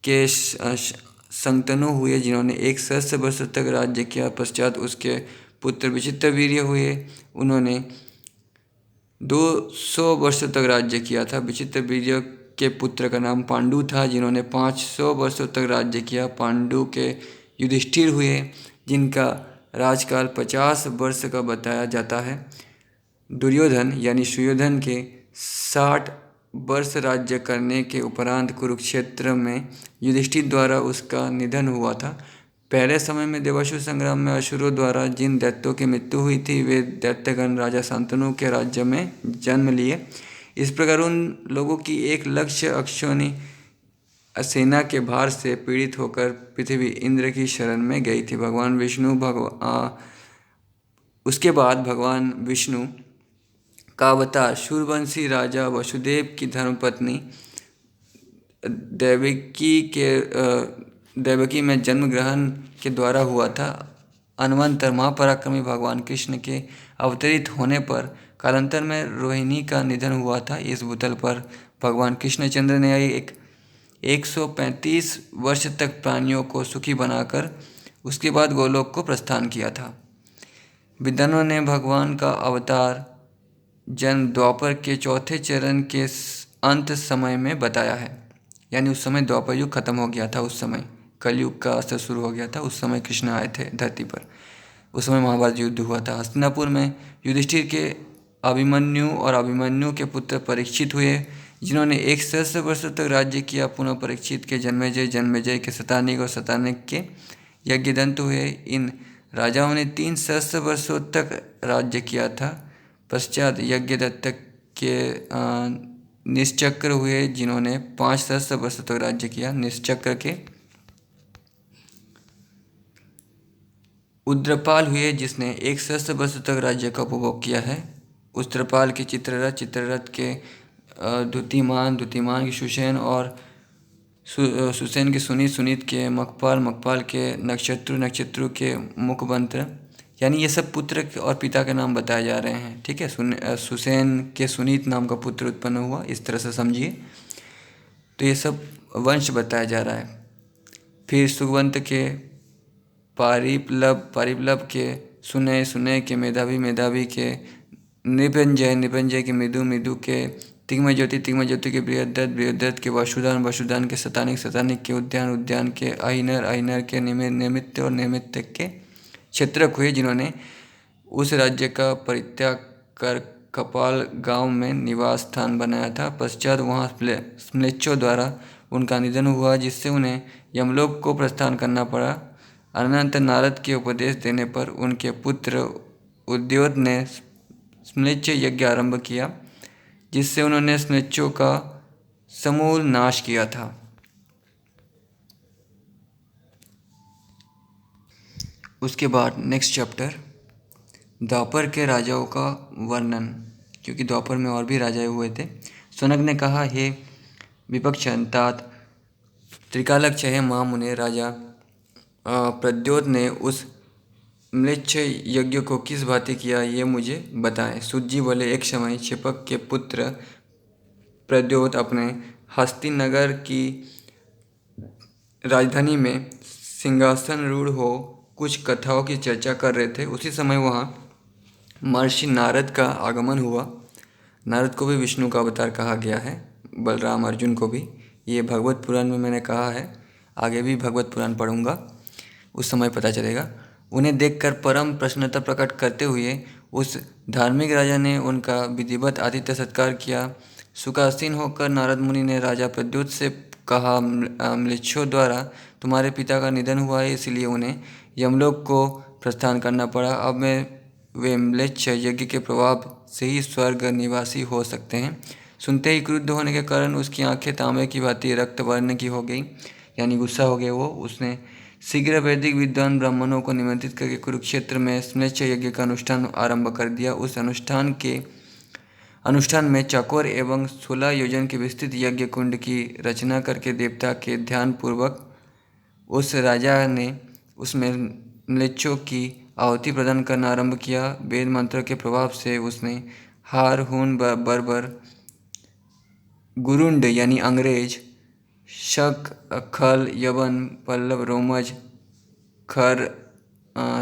Speaker 1: के संतनु हुए, जिन्होंने 1 सहस्त्र वर्षों तक राज्य किया। पश्चात उसके पुत्र विचित्र वीर्य हुए, उन्होंने 200 वर्षों तक राज्य किया था। विचित्र वीर्य के पुत्र का नाम पांडु था, जिन्होंने 500 वर्षों तक राज्य किया। पांडु के युधिष्ठिर हुए, जिनका राजकाल 50 वर्ष का बताया जाता है। दुर्योधन यानी सुयोधन के 60 वर्ष राज्य करने के उपरांत कुरुक्षेत्र में युधिष्ठिर द्वारा उसका निधन हुआ था। पहले समय में देवासुर संग्राम में असुरों द्वारा जिन दैत्यों की मृत्यु हुई थी, वे दैत्यगण राजा शांतनु के राज्य में जन्म लिए। इस प्रकार उन लोगों की एक लक्ष्य अक्षौनी सेना के भार से पीड़ित होकर पृथ्वी इंद्र की शरण में गई थी। उसके बाद भगवान विष्णु का अवतार सूर्यवंशी राजा वसुदेव की धर्मपत्नी देवकी में जन्म ग्रहण के द्वारा हुआ था। अनवंतर महापराक्रमी भगवान कृष्ण के अवतरित होने पर कालांतर में रोहिणी का निधन हुआ था। इस भूतल पर भगवान कृष्णचंद्र ने 135 वर्ष तक प्राणियों को सुखी बनाकर उसके बाद गोलोक को प्रस्थान किया था। विद्वानों ने भगवान का अवतार जन्म द्वापर के चौथे चरण के अंत समय में बताया है, यानी उस समय द्वापर युग खत्म हो गया था। उस समय कलयुग का असर शुरू हो गया था। उस समय कृष्ण आए थे धरती पर। उस समय महाभारत युद्ध हुआ था। हस्तिनापुर में युधिष्ठिर के अभिमन्यु और अभिमन्यु के पुत्र परीक्षित हुए, जिन्होंने 1 सहस्त्र वर्षों तक राज्य किया। पुनः परीक्षित के जन्मेजय के शतानिक और शतानिक के यज्ञदंत हुए। इन राजाओं ने 3 सहस्त्र वर्षों तक राज्य किया था। पश्चात यज्ञदत्त के निश्चक्र हुए, जिन्होंने 5 सहस्त्र वर्षों तक राज्य किया। निश्चक्र के उद्रपाल हुए, जिसने 1 सहस्त्र वर्षों तक राज्य का उपभोग किया है। उद्रपाल के चित्ररथ के द्युतिमान के सुसेन और सुसेन के सुनीत के मकपाल के नक्षत्रु के मुखबंत्र, यानी ये सब पुत्र और पिता के नाम बताए जा रहे हैं। ठीक है, सुसेन के सुनीत नाम का पुत्र उत्पन्न हुआ, इस तरह से समझिए। तो ये सब वंश बताया जा रहा है। फिर सुगवंत के पारिप्लब के सुनय के मेधावी के निपंजय के मृदु के तिग्मज्योति के बृहद्दत्त के वसुदान के शतानिक के उद्यान के अहिनर के निमित्त के क्षेत्रक हुए, जिन्होंने उस राज्य का परित्याग कर कपाल गांव में निवास स्थान बनाया था। पश्चात वहां म्लेच्छों द्वारा उनका निधन हुआ, जिससे उन्हें यमलोक को प्रस्थान करना पड़ा। अनंत नारद के उपदेश देने पर उनके पुत्र उद्योत ने म्लेच्छ यज्ञ आरंभ किया, जिससे उन्होंने म्लेच्छों का समूल नाश किया था। उसके बाद नेक्स्ट चैप्टर द्वापर के राजाओं का वर्णन, क्योंकि द्वापर में और भी राजा हुए थे। शौनक ने कहा, हे विपक्ष तात त्रिकालज्ञ है महामुने राजा प्रद्योत ने उस म्लेच्छ यज्ञ को किस भांति किया, ये मुझे बताएं। सूत जी बोले, एक समय क्षिपक के पुत्र प्रद्योत अपने हस्तिनगर की राजधानी में सिंहासन रूढ़ हो कुछ कथाओं की चर्चा कर रहे थे। उसी समय वहाँ महर्षि नारद का आगमन हुआ। नारद को भी विष्णु का अवतार कहा गया है, बलराम अर्जुन को भी। ये भगवत पुराण में मैंने कहा है, आगे भी भगवत पुराण पढ़ूंगा, उस समय पता चलेगा। उन्हें देखकर परम प्रसन्नता प्रकट करते हुए उस धार्मिक राजा ने उनका विधिवत आतिथ्य सत्कार किया। सुखासीन होकर नारद मुनि ने राजा प्रद्युत से कहा, म्लेच्छों द्वारा तुम्हारे पिता का निधन हुआ है, इसलिए उन्हें यमलोक को प्रस्थान करना पड़ा। अब वे म्लेच्छ यज्ञ के प्रभाव से ही स्वर्ग निवासी हो सकते हैं। सुनते ही क्रुद्ध होने के कारण उसकी आंखें तांबे की भांति रक्त वर्ण की हो गई, यानी गुस्सा हो गया वो। उसने शीघ्र वैदिक विद्वान ब्राह्मणों को निमंत्रित करके कुरुक्षेत्र में म्लेच्छ यज्ञ का अनुष्ठान आरंभ कर दिया। उस अनुष्ठान में चकोर एवं 16 योजन के विस्तृत यज्ञ कुंड की रचना करके देवता के ध्यान पूर्वक उस राजा ने उसमें म्लेच्छों की आहुति प्रदान करना आरंभ किया। वेद मंत्रों के प्रभाव से उसने हार, हून, बर्बर, गुरुंड यानी अंग्रेज, शक, खल, यवन, पल्लव, रोमज, खर,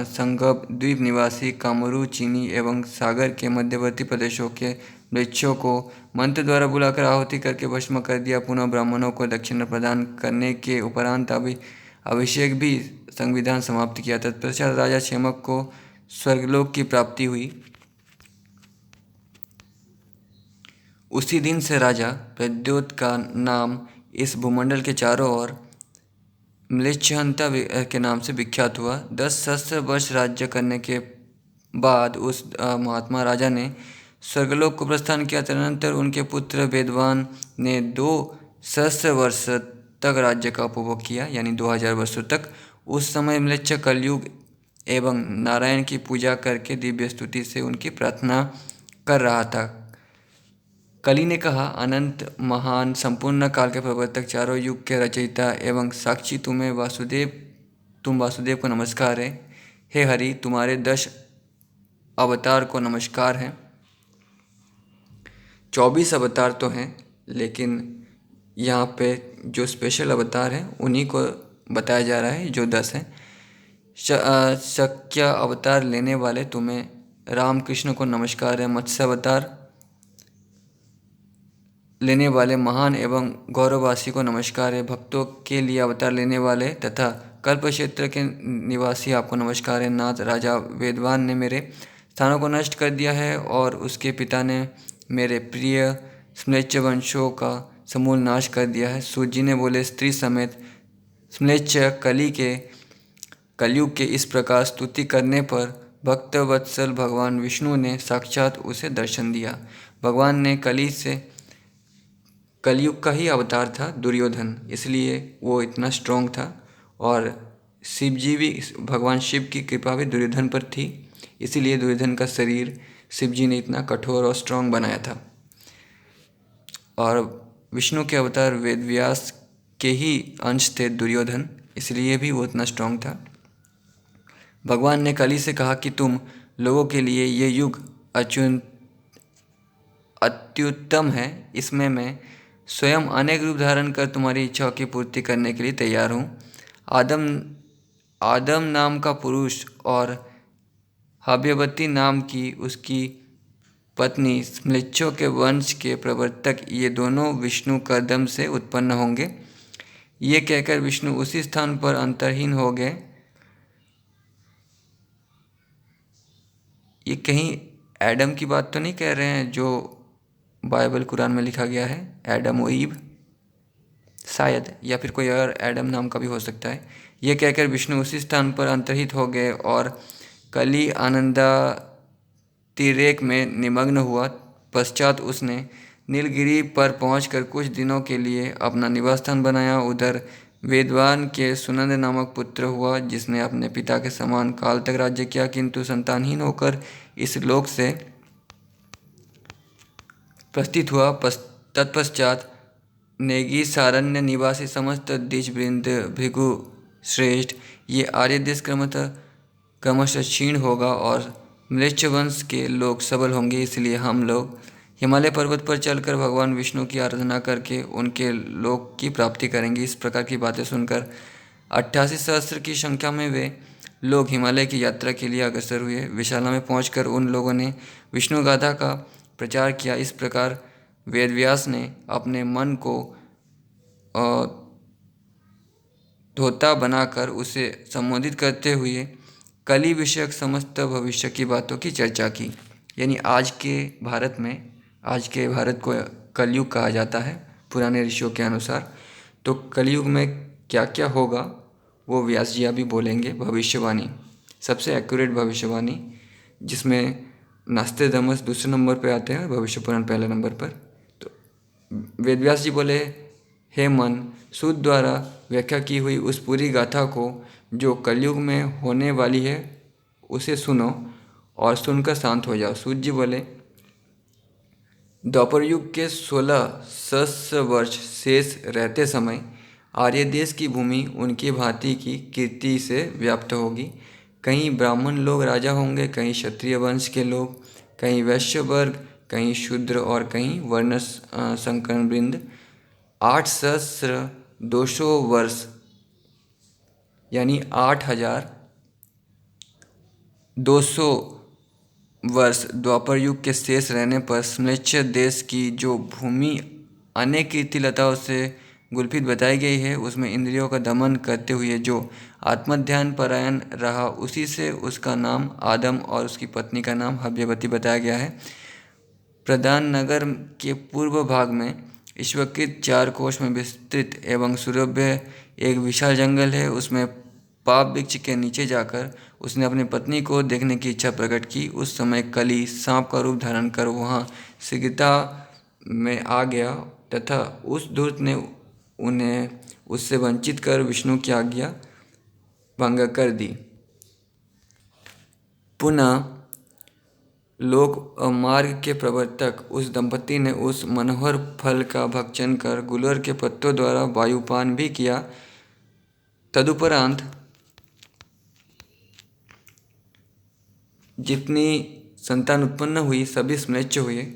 Speaker 1: संगप, द्वीप निवासी, कामरू, चीनी एवं सागर के मध्यवर्ती प्रदेशों के म्लेच्छों को मंत्र द्वारा बुलाकर आहुति करके भस्म कर दिया। पुनः ब्राह्मणों को दक्षिणा प्रदान करने के उपरांत अभिषेक भी संविधान समाप्त किया। तत्पश्चात राजा क्षेमक को स्वर्गलोक की प्राप्ति हुई। उसी दिन से राजा प्रद्योत का नाम इस भूमंडल के चारों ओर म्लेच्छहंता के नाम से विख्यात हुआ। 10 सहस्त्र वर्ष राज्य करने के बाद उस महात्मा राजा ने स्वर्गलोक को प्रस्थान किया। तदनंतर उनके पुत्र वेदवान ने 2 सहस्त्र वर्ष तक राज्य का उपभोग किया, यानी 2000 वर्षों तक। उस समय म्लेच्छ कलयुग एवं नारायण की पूजा करके दिव्य स्तुति से उनकी प्रार्थना कर रहा था। कली ने कहा, अनंत महान संपूर्ण काल के प्रवर्तक, चारों युग के रचयिता एवं साक्षी तुम वासुदेव को नमस्कार है। हे हरि, तुम्हारे 10 अवतार को नमस्कार है। 24 अवतार तो हैं, लेकिन यहाँ पे जो स्पेशल अवतार हैं उन्हीं को बताया जा रहा है, जो 10 हैं। शक्य अवतार लेने वाले तुम्हें रामकृष्ण को नमस्कार है। मत्स्य अवतार लेने वाले महान एवं गौरववासी को नमस्कार है। भक्तों के लिए अवतार लेने वाले तथा कल्प क्षेत्र के निवासी आपको नमस्कार है। नाथ, राजा वेदवान ने मेरे स्थानों को नष्ट कर दिया है और उसके पिता ने मेरे प्रिय म्लेच्छ वंशों का समूल नाश कर दिया है। सूत जी ने बोले, स्त्री समेत म्लेच्छ कलयुग के इस प्रकार स्तुति करने पर भक्तवत्सल भगवान विष्णु ने साक्षात उसे दर्शन दिया। भगवान ने कलयुग का ही अवतार था दुर्योधन, इसलिए वो इतना स्ट्रांग था। और शिव जी भी, भगवान शिव की कृपा भी दुर्योधन पर थी, इसीलिए दुर्योधन का शरीर शिव जी ने इतना कठोर और स्ट्रांग बनाया था। और विष्णु के अवतार वेदव्यास के ही अंश थे दुर्योधन, इसलिए भी वो इतना स्ट्रांग था। भगवान ने कली से कहा कि तुम लोगों के लिए ये युग अत्युत्तम है। इसमें मैं स्वयं अनेक रूप धारण कर तुम्हारी इच्छाओं की पूर्ति करने के लिए तैयार हूँ। आदम नाम का पुरुष और हव्यवती नाम की उसकी पत्नी म्लेच्छों के वंश के प्रवर्तक, ये दोनों विष्णु कर्दम से उत्पन्न होंगे। ये कहकर विष्णु उसी स्थान पर अंतरहीन हो गए। ये कहीं एडम की बात तो नहीं कह रहे हैं जो बाइबल कुरान में लिखा गया है, एडम और ईव शायद, या फिर कोई और एडम नाम का भी हो सकता है। ये कहकर विष्णु उसी स्थान पर अंतर्हित हो गए और कली आनंदातिरेक में निमग्न हुआ। पश्चात उसने नीलगिरी पर पहुंचकर कुछ दिनों के लिए अपना निवास स्थान बनाया। उधर वेदवान के सुनंद नामक पुत्र हुआ, जिसने अपने पिता के समान काल तक राज्य किया, किंतु संतानहीन होकर इस लोक से प्रस्थित हुआ। तत्पश्चात नेगी सारण्य निवासी समस्त द्विजवृंद भृगु श्रेष्ठ, ये आर्य देश क्रमशः क्षीण होगा और मृक्ष वंश के लोग सबल होंगे। इसलिए हम लोग हिमालय पर्वत पर चलकर भगवान विष्णु की आराधना करके उनके लोक की प्राप्ति करेंगे। इस प्रकार की बातें सुनकर 88 सहस्त्र की संख्या में वे लोग हिमालय की यात्रा के लिए अग्रसर हुए। विशाला में पहुंचकर उन लोगों ने विष्णु गाथा का प्रचार किया। इस प्रकार वेदव्यास ने अपने मन को धोता बनाकर उसे संबोधित करते हुए कली विषयक समस्त भविष्य की बातों की चर्चा की। यानी आज के भारत को कलयुग कहा जाता है पुराने ऋषियों के अनुसार। तो कलयुग में क्या क्या होगा वो व्यास जी अभी बोलेंगे। भविष्यवाणी, सबसे एक्यूरेट भविष्यवाणी, जिसमें नास्तेदमस दूसरे नंबर पे आते हैं, भविष्य पुराण पहले नंबर पर। तो वेदव्यास जी बोले, हे मन, सूत द्वारा व्याख्या की हुई उस पूरी गाथा को जो कलयुग में होने वाली है उसे सुनो और सुनकर शांत हो जाओ। सूत जी बोले, द्वापर युग के 16 सहस्र वर्ष शेष रहते समय आर्य देश की भूमि उनकी भांति की कीर्ति से व्याप्त होगी। कहीं ब्राह्मण लोग राजा होंगे, कहीं क्षत्रिय वंश के लोग, कहीं वैश्य वर्ग, कहीं शूद्र और कहीं वर्ण संकरण वृंद। 8,200 वर्ष यानी 8,200 वर्ष द्वापर युग के शेष रहने पर म्लेच्छ देश की जो भूमि अनेक कीर्तिलताओं से गुलफित बताई गई है, उसमें इंद्रियों का दमन करते हुए जो आत्मध्यान परायण रहा, उसी से उसका नाम आदम और उसकी पत्नी का नाम हव्यवती बताया गया है। प्रधान नगर के पूर्व भाग में ईश्वरकृत 4 कोश में विस्तृत एवं सुरभ्य एक विशाल जंगल है। उसमें पाप वृक्ष के नीचे जाकर उसने अपनी पत्नी को देखने की इच्छा प्रकट की। उस समय कली सांप का रूप धारण कर वहाँ शीघ्रता में आ गया तथा उस धूर्त ने उन्हें उससे वंचित कर विष्णु की आज्ञा भंग कर दी। पुनः लोक मार्ग के प्रवर्तक उस दंपति ने उस मनोहर फल का भक्षण कर गुलर के पत्तों द्वारा वायुपान भी किया। तदुपरांत जितनी संतान उत्पन्न हुई सभी म्लेच्छ हुए।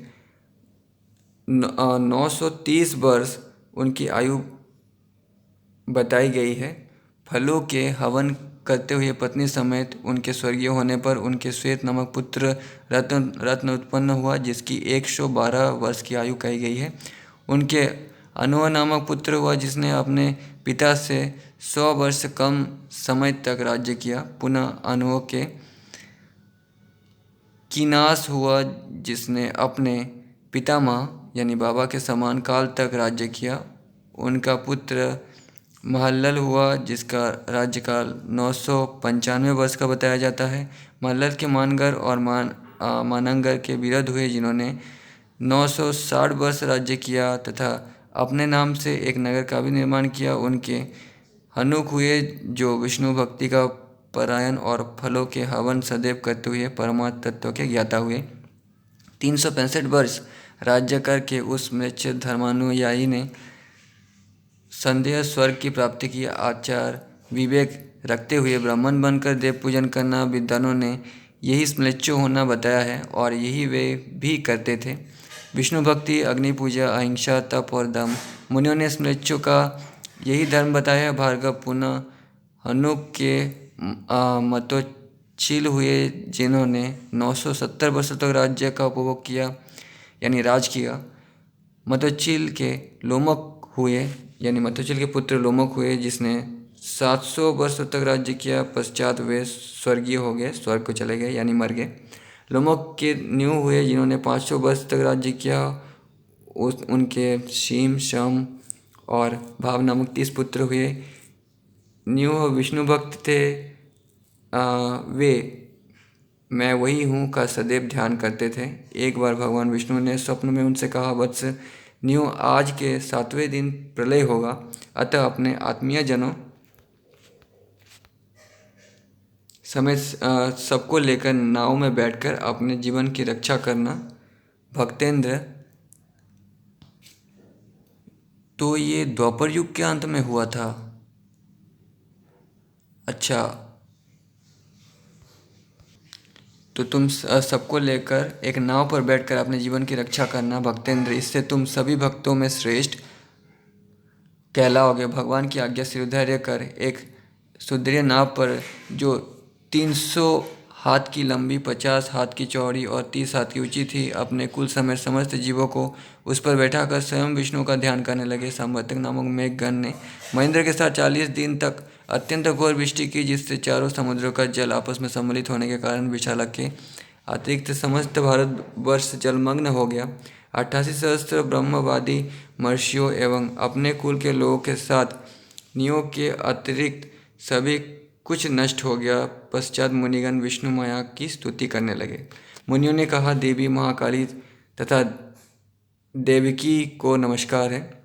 Speaker 1: 930 वर्ष उनकी आयु बताई गई है। फलों के हवन करते हुए पत्नी समेत उनके स्वर्गीय होने पर उनके श्वेत नामक पुत्र रत्न उत्पन्न हुआ, जिसकी 112 वर्ष की आयु कही गई है। उनके अनोह नामक पुत्र हुआ, जिसने अपने पिता से 100 वर्ष कम समय तक राज्य किया। पुनः अनोह के कीनास हुआ, जिसने अपने पितामह यानी बाबा के समान काल तक राज्य किया। उनका पुत्र महल्लल हुआ, जिसका राज्यकाल 995 वर्ष का बताया जाता है। महल्लल के मानगर और मानंगर के विरध हुए, जिन्होंने 960 वर्ष राज्य किया तथा अपने नाम से एक नगर का भी निर्माण किया। उनके हनुक हुए, जो विष्णु भक्ति का परायण और फलों के हवन सदैव करते हुए परमात्म तत्व के ज्ञाता हुए। 365 वर्ष राज्य करके उस मृक्ष धर्मानुयायी ने संदेह स्वर्ग की प्राप्ति की। आचार विवेक रखते हुए ब्राह्मण बनकर देव पूजन करना विद्वानों ने यही स्मृत्यो होना बताया है और यही वे भी करते थे। विष्णु भक्ति, अग्नि पूजा, अहिंसा, तप और दम, मुनियों ने स्मृत्यो का यही धर्म बताया। भार्गव पुनः हनुक के मतोच्चिल हुए, जिन्होंने 970 वर्षों तक राज्य का उपभोग किया यानी राज किया। मतोच्चिल के लोमक हुए यानी मतोच्चिल के पुत्र लोमक हुए, जिसने 700 वर्षों तक राज्य किया। पश्चात वे स्वर्गीय हो गए, स्वर्ग को चले गए यानी मर गए। लोमक के न्यू हुए जिन्होंने 500 वर्ष तक राज्य किया। उनके शीम, शम और भाव नामक 30 पुत्र हुए। न्यू विष्णु भक्त थे। वे मैं वही हूँ का सदैव ध्यान करते थे। एक बार भगवान विष्णु ने स्वप्न में उनसे कहा, वत्स न्यू, आज के 7वें दिन प्रलय होगा, अतः अपने आत्मीय जनों समेत सबको लेकर नाव में बैठकर अपने जीवन की रक्षा करना। भक्तेंद्र, तो ये द्वापर युग के अंत में हुआ था? अच्छा, तो तुम सबको लेकर एक नाव पर बैठकर अपने जीवन की रक्षा करना भक्तेंद्र, इससे तुम सभी भक्तों में श्रेष्ठ कहलाओगे। भगवान की आज्ञा से धैर्य कर एक सुदृढ़ नाव पर जो 300 हाथ की लंबी, 50 हाथ की चौड़ी और 30 हाथ की ऊंची थी, अपने कुल समेत समस्त जीवों को उस पर बैठाकर स्वयं विष्णु का ध्यान करने लगे। सांबतक नामक मेघगण ने महेंद्र के साथ 40 दिन तक अत्यंत घोर वृष्टि की, जिससे चारों समुद्रों का जल आपस में सम्मिलित होने के कारण विशालक के अतिरिक्त समस्त भारतवर्ष जलमग्न हो गया। 88 सहस्त्र ब्रह्मवादी महर्षियों एवं अपने कुल के लोगों के साथ नियों के अतिरिक्त सभी कुछ नष्ट हो गया। पश्चात मुनिगण विष्णु माया की स्तुति करने लगे। मुनियों ने कहा, देवी महाकाली तथा देवकी को नमस्कार है।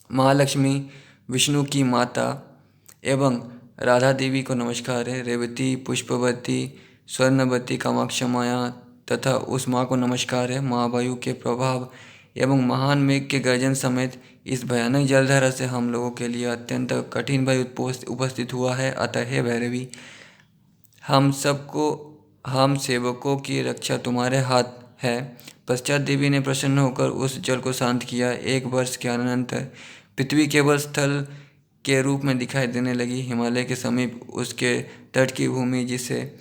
Speaker 1: महालक्ष्मी विष्णु की माता एवं राधा देवी को नमस्कार है। रेवती, पुष्पवती, स्वर्णवती, कामाक्ष माया तथा उस माँ को नमस्कार है। महावायु के प्रभाव एवं महान मेघ के गर्जन समेत इस भयानक जलधारा से हम लोगों के लिए अत्यंत कठिन भय उपस्थित हुआ है। अतः हे भैरवी, हम सेवकों की रक्षा तुम्हारे हाथ है। पश्चात देवी ने प्रसन्न होकर उस जल को शांत किया। 1 वर्ष के अनंतर पृथ्वी केवल स्थल के रूप में दिखाई देने लगी। हिमालय के समीप उसके तट की भूमि, जिसे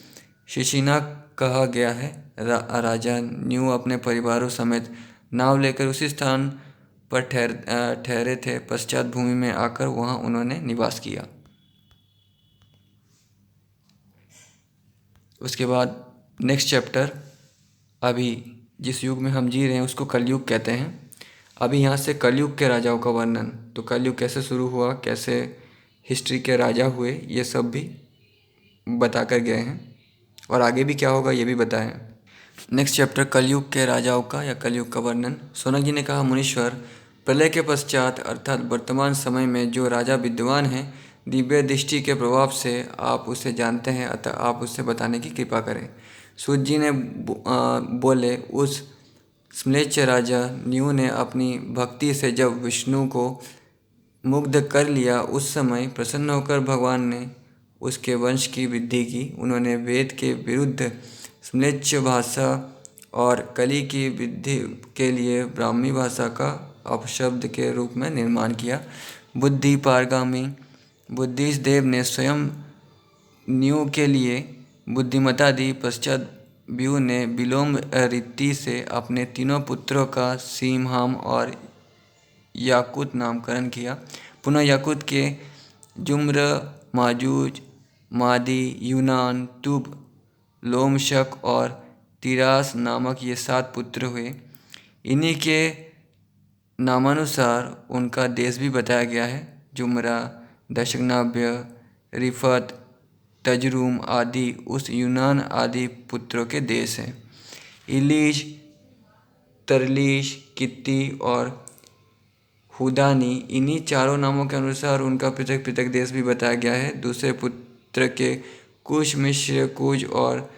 Speaker 1: शिशिना कहा गया है, राजा न्यू अपने परिवारों समेत नाव लेकर उसी स्थान पर ठहरे थे। पश्चात भूमि में आकर वहां उन्होंने निवास किया। उसके बाद नेक्स्ट चैप्टर, अभी जिस युग में हम जी रहे हैं उसको कलयुग कहते हैं। अभी यहाँ से कलयुग के राजाओं का वर्णन, तो कलयुग कैसे शुरू हुआ, कैसे हिस्ट्री के राजा हुए, ये सब भी बता कर गए हैं और आगे भी क्या होगा ये भी बताएं। नेक्स्ट चैप्टर, कलयुग के राजाओं का या कलयुग का वर्णन। सौनक जी ने कहा, मुनीश्वर, प्रलय के पश्चात अर्थात वर्तमान समय में जो राजा विद्वान हैं, दिव्य दृष्टि के प्रभाव से आप उसे जानते हैं, अतः आप उससे बताने की कृपा करें। सूत जी ने बोले, उस म्लेच्छ राजा न्यू ने अपनी भक्ति से जब विष्णु को मुग्ध कर लिया, उस समय प्रसन्न होकर भगवान ने उसके वंश की वृद्धि की। उन्होंने वेद के विरुद्ध म्लेच्छ भाषा और कली की वृद्धि के लिए ब्राह्मी भाषा का अपशब्द के रूप में निर्माण किया। बुद्धि पारगामी बुद्धिस्ट देव ने स्वयं न्यू के लिए बुद्धिमता दी। पश्चात व्यू ने विलोम रीति से अपने तीनों पुत्रों का सीम, हाम और याकूत नामकरण किया। पुनः याकूत के जुम्र, माजूज, मादी, यूनान, तुब, लोमशक और तिरास नामक ये 7 पुत्र हुए। इन्हीं के नामानुसार उनका देश भी बताया गया है। जुमरा, दशनाभ्य, रिफत, तजरूम आदि उस यूनान आदि पुत्रों के देश हैं। इलीश, तरलीश, कित्ती और हुदानी, इन्हीं चारों नामों के अनुसार उनका पृथक पृथक देश भी बताया गया है। दूसरे पुत्र के कुश, मिश्र, कुज और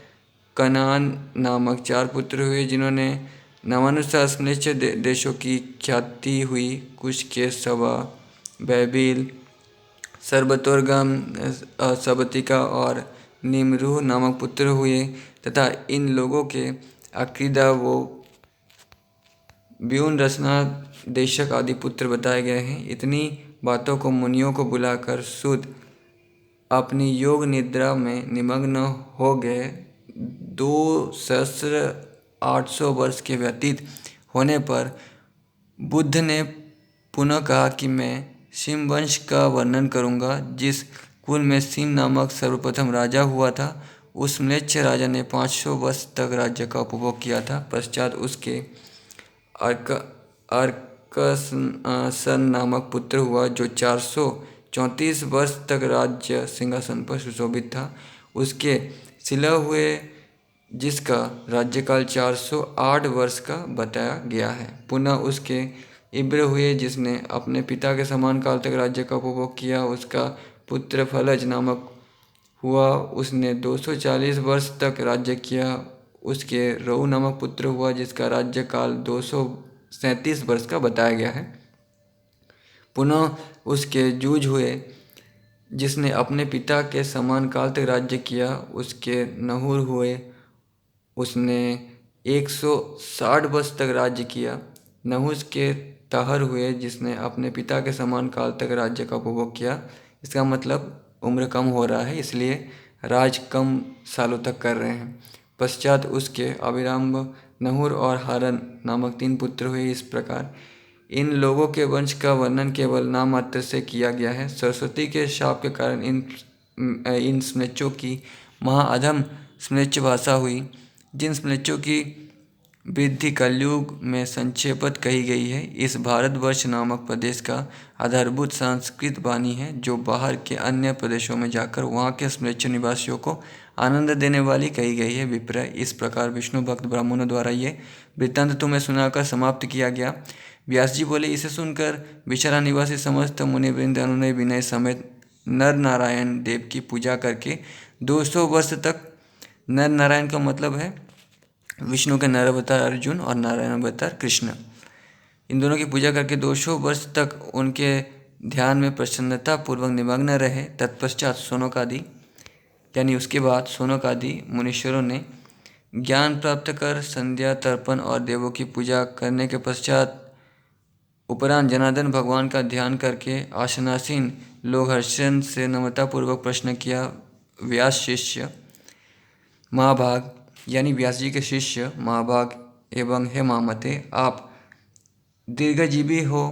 Speaker 1: कनान नामक 4 पुत्र हुए, जिन्होंने नामानुसार म्लेच्छ देशों की ख्याति हुई। कुश के सवा, बैबिल, सर्बतोर्गम, सबतिका और निमरूह नामक पुत्र हुए तथा इन लोगों के अक्रीदा वो ब्यून, रसना, देशक आदि पुत्र बताए गए हैं। इतनी बातों को मुनियों को बुलाकर सूत अपनी योग निद्रा में निमग्न हो गए। 2,800 वर्ष के व्यतीत होने पर बुद्ध ने पुनः कहा कि मैं सिम वंश का वर्णन करूंगा। जिस कुल में सिम नामक सर्वप्रथम राजा हुआ था, उस म्लेच्छ राजा ने 500 वर्ष तक राज्य का उपभोग किया था। पश्चात उसके अर्क अर्कसन नामक पुत्र हुआ जो 434 वर्ष तक राज्य सिंहासन पर सुशोभित था। उसके सिला हुए जिसका राज्यकाल 408 वर्ष का बताया गया है। पुनः उसके इब्र हुए जिसने अपने पिता के समान काल तक राज्य का उपभोग किया। उसका पुत्र फलज नामक हुआ, उसने 240 वर्ष तक राज्य किया। उसके रऊ नामक पुत्र हुआ जिसका राज्यकाल 237 वर्ष का बताया गया है। पुनः उसके जूझ हुए जिसने अपने पिता के समान काल तक राज्य किया। उसके नहुर हुए, उसने 160 वर्ष तक राज्य किया। नहुस के ताहर हुए जिसने अपने पिता के समान काल तक राज्य का उपभोग किया। इसका मतलब उम्र कम हो रहा है, इसलिए राज कम सालों तक कर रहे हैं। पश्चात उसके अविराम्ब, नहुर और हारन नामक 3 पुत्र हुए। इस प्रकार इन लोगों के वंश का वर्णन केवल नाम मात्र से किया गया है। सरस्वती के शाप के कारण इन स्म्लेच्छों की महाअधम स्म्लेच्छ भाषा हुई। जिन स्म्लेच्छों की वृद्धि कलयुग में संक्षेपत कही गई है, इस भारतवर्ष नामक प्रदेश का आधारभूत संस्कृत वाणी है, जो बाहर के अन्य प्रदेशों में जाकर वहाँ के स्म्लेच्छ निवासियों को आनंद देने वाली कही गई है। विप्र, इस प्रकार विष्णु भक्त ब्राह्मणों द्वारा ये वृत्तांत तुम्हें सुनाकर समाप्त किया गया। व्यास जी बोले, इसे सुनकर विशाला निवासी समस्त मुनिवृंद अनुनय विनय समेत नर नारायण देव की पूजा करके 200 वर्ष तक, नर नारायण का मतलब है विष्णु के नर अवतार अर्जुन और नारायण अवतार कृष्ण, इन दोनों की पूजा करके 200 वर्ष तक उनके ध्यान में प्रसन्नता पूर्वक निमग्न रहे। तत्पश्चात सोनकादि यानी उसके बाद सोनकादि मुनीश्वरों ने ज्ञान प्राप्त कर संध्या तर्पण और देवों की पूजा करने के पश्चात उपरांत जनार्दन भगवान का ध्यान करके आसनासीन लोग हर्षण से नम्रतापूर्वक प्रश्न किया। व्यास शिष्य महाभाग यानी व्यास जी के शिष्य महाभाग एवं हे महामते, आप दीर्घजीवी हो।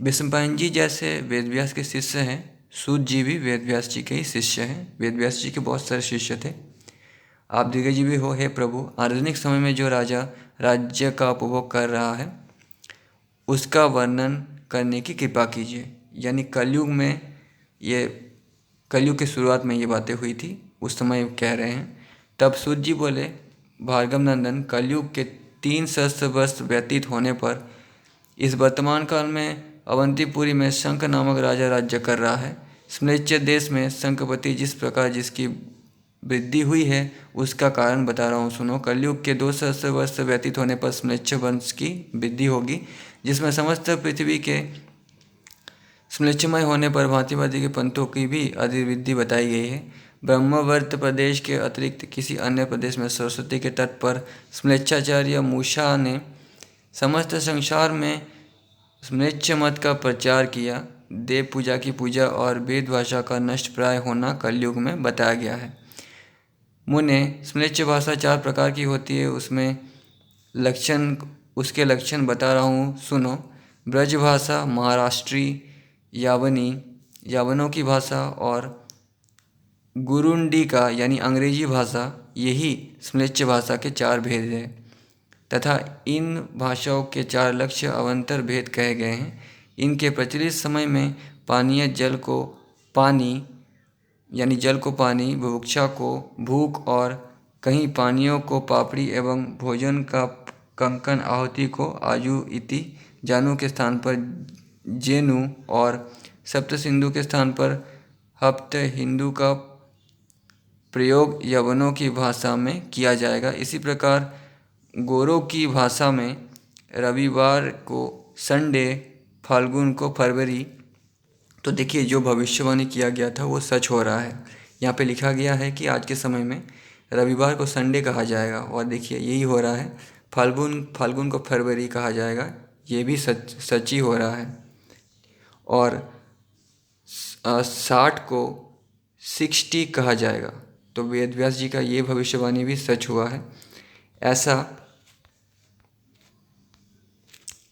Speaker 1: विष्णुपायन जी जैसे वेदव्यास के शिष्य हैं। सूत जी भी वेदव्यास जी के ही शिष्य हैं। वेदव्यास जी के बहुत सारे शिष्य थे। आप दीर्घजीवी हो हे प्रभु। आधुनिक समय में जो राजा राज्य का उपभोग कर रहा है उसका वर्णन करने की कृपा कीजिए। यानी कलयुग में, ये कलयुग की शुरुआत में ये बातें हुई थी, उस समय कह रहे हैं। तब सूत जी बोले, भार्गव नंदन, कलयुग के 3 सहस्त्र वर्ष व्यतीत होने पर इस वर्तमान काल में अवंतीपुरी में शंख नामक राजा राज्य कर रहा है। स्म्लेच्छ देश में शंखपति जिस प्रकार जिसकी वृद्धि हुई है उसका कारण बता रहा हूँ, सुनो। कलयुग के 2 सहस्त्र वर्ष व्यतीत होने पर स्म्लेच्छ वंश की वृद्धि होगी, जिसमें समस्त पृथ्वी के स्म्लेच्छमय होने पर भांति भांति के पंथों की भी अधिवृद्धि बताई गई है। ब्रह्मवर्त प्रदेश के अतिरिक्त किसी अन्य प्रदेश में सरस्वती के तट पर स्म्लेच्छाचार्य मूषा ने समस्त संसार में स्म्लेच्छ मत का प्रचार किया। देव पूजा की पूजा और वेद भाषा का नष्ट प्राय होना कलयुग में बताया गया है। मुने, स्म्लेच्छ भाषा 4 प्रकार की होती है, उसके लक्षण बता रहा हूँ, सुनो। ब्रज भाषा, महाराष्ट्री, यावनी, यावनों की भाषा और गुरुंडी का यानी अंग्रेजी भाषा, यही स्म्लेच्छ भाषा के 4 भेद हैं तथा इन भाषाओं के 4 लक्ष्य अवंतर भेद कहे गए हैं। इनके प्रचलित समय में पानीय जल को पानी यानी जल को पानी, बुभुक्षा को भूख और कहीं पानियों को पापड़ी एवं भोजन का कंकन आहुति को आजु इति, जानू के स्थान पर जेनु और सप्त सिंधु के स्थान पर हप्त हिंदू का प्रयोग यवनों की भाषा में किया जाएगा। इसी प्रकार गोरों की भाषा में रविवार को संडे, फाल्गुन को फरवरी। तो देखिए, जो भविष्यवाणी किया गया था वो सच हो रहा है। यहाँ पे लिखा गया है कि आज के समय में रविवार को संडे कहा जाएगा और देखिए यही हो रहा है। फाल्गुन को फरवरी कहा जाएगा, ये भी सच ही हो रहा है। और 60 को 60 कहा जाएगा। तो वेदव्यास जी का ये भविष्यवाणी भी सच हुआ है, ऐसा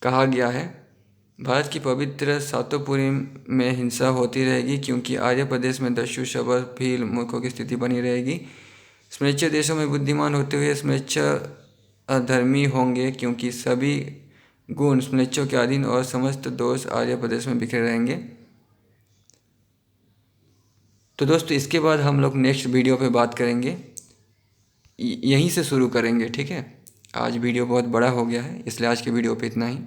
Speaker 1: कहा गया है। भारत की पवित्र सातोपुरी में हिंसा होती रहेगी, क्योंकि आर्य प्रदेश में दस्यु, शबर, भील, मूर्खों की स्थिति बनी रहेगी। स्म्लेच्छ देशों में बुद्धिमान होते हुए स्म्लेच्छ अधर्मी होंगे, क्योंकि सभी गुण स्म्लेच्छों के अधीन और समस्त दोष आर्य प्रदेश में बिखरे रहेंगे। तो दोस्तों इसके बाद हम लोग नेक्स्ट वीडियो पे बात करेंगे, यहीं से शुरू करेंगे, ठीक है। आज वीडियो बहुत बड़ा हो गया है, इसलिए आज के वीडियो पे इतना ही।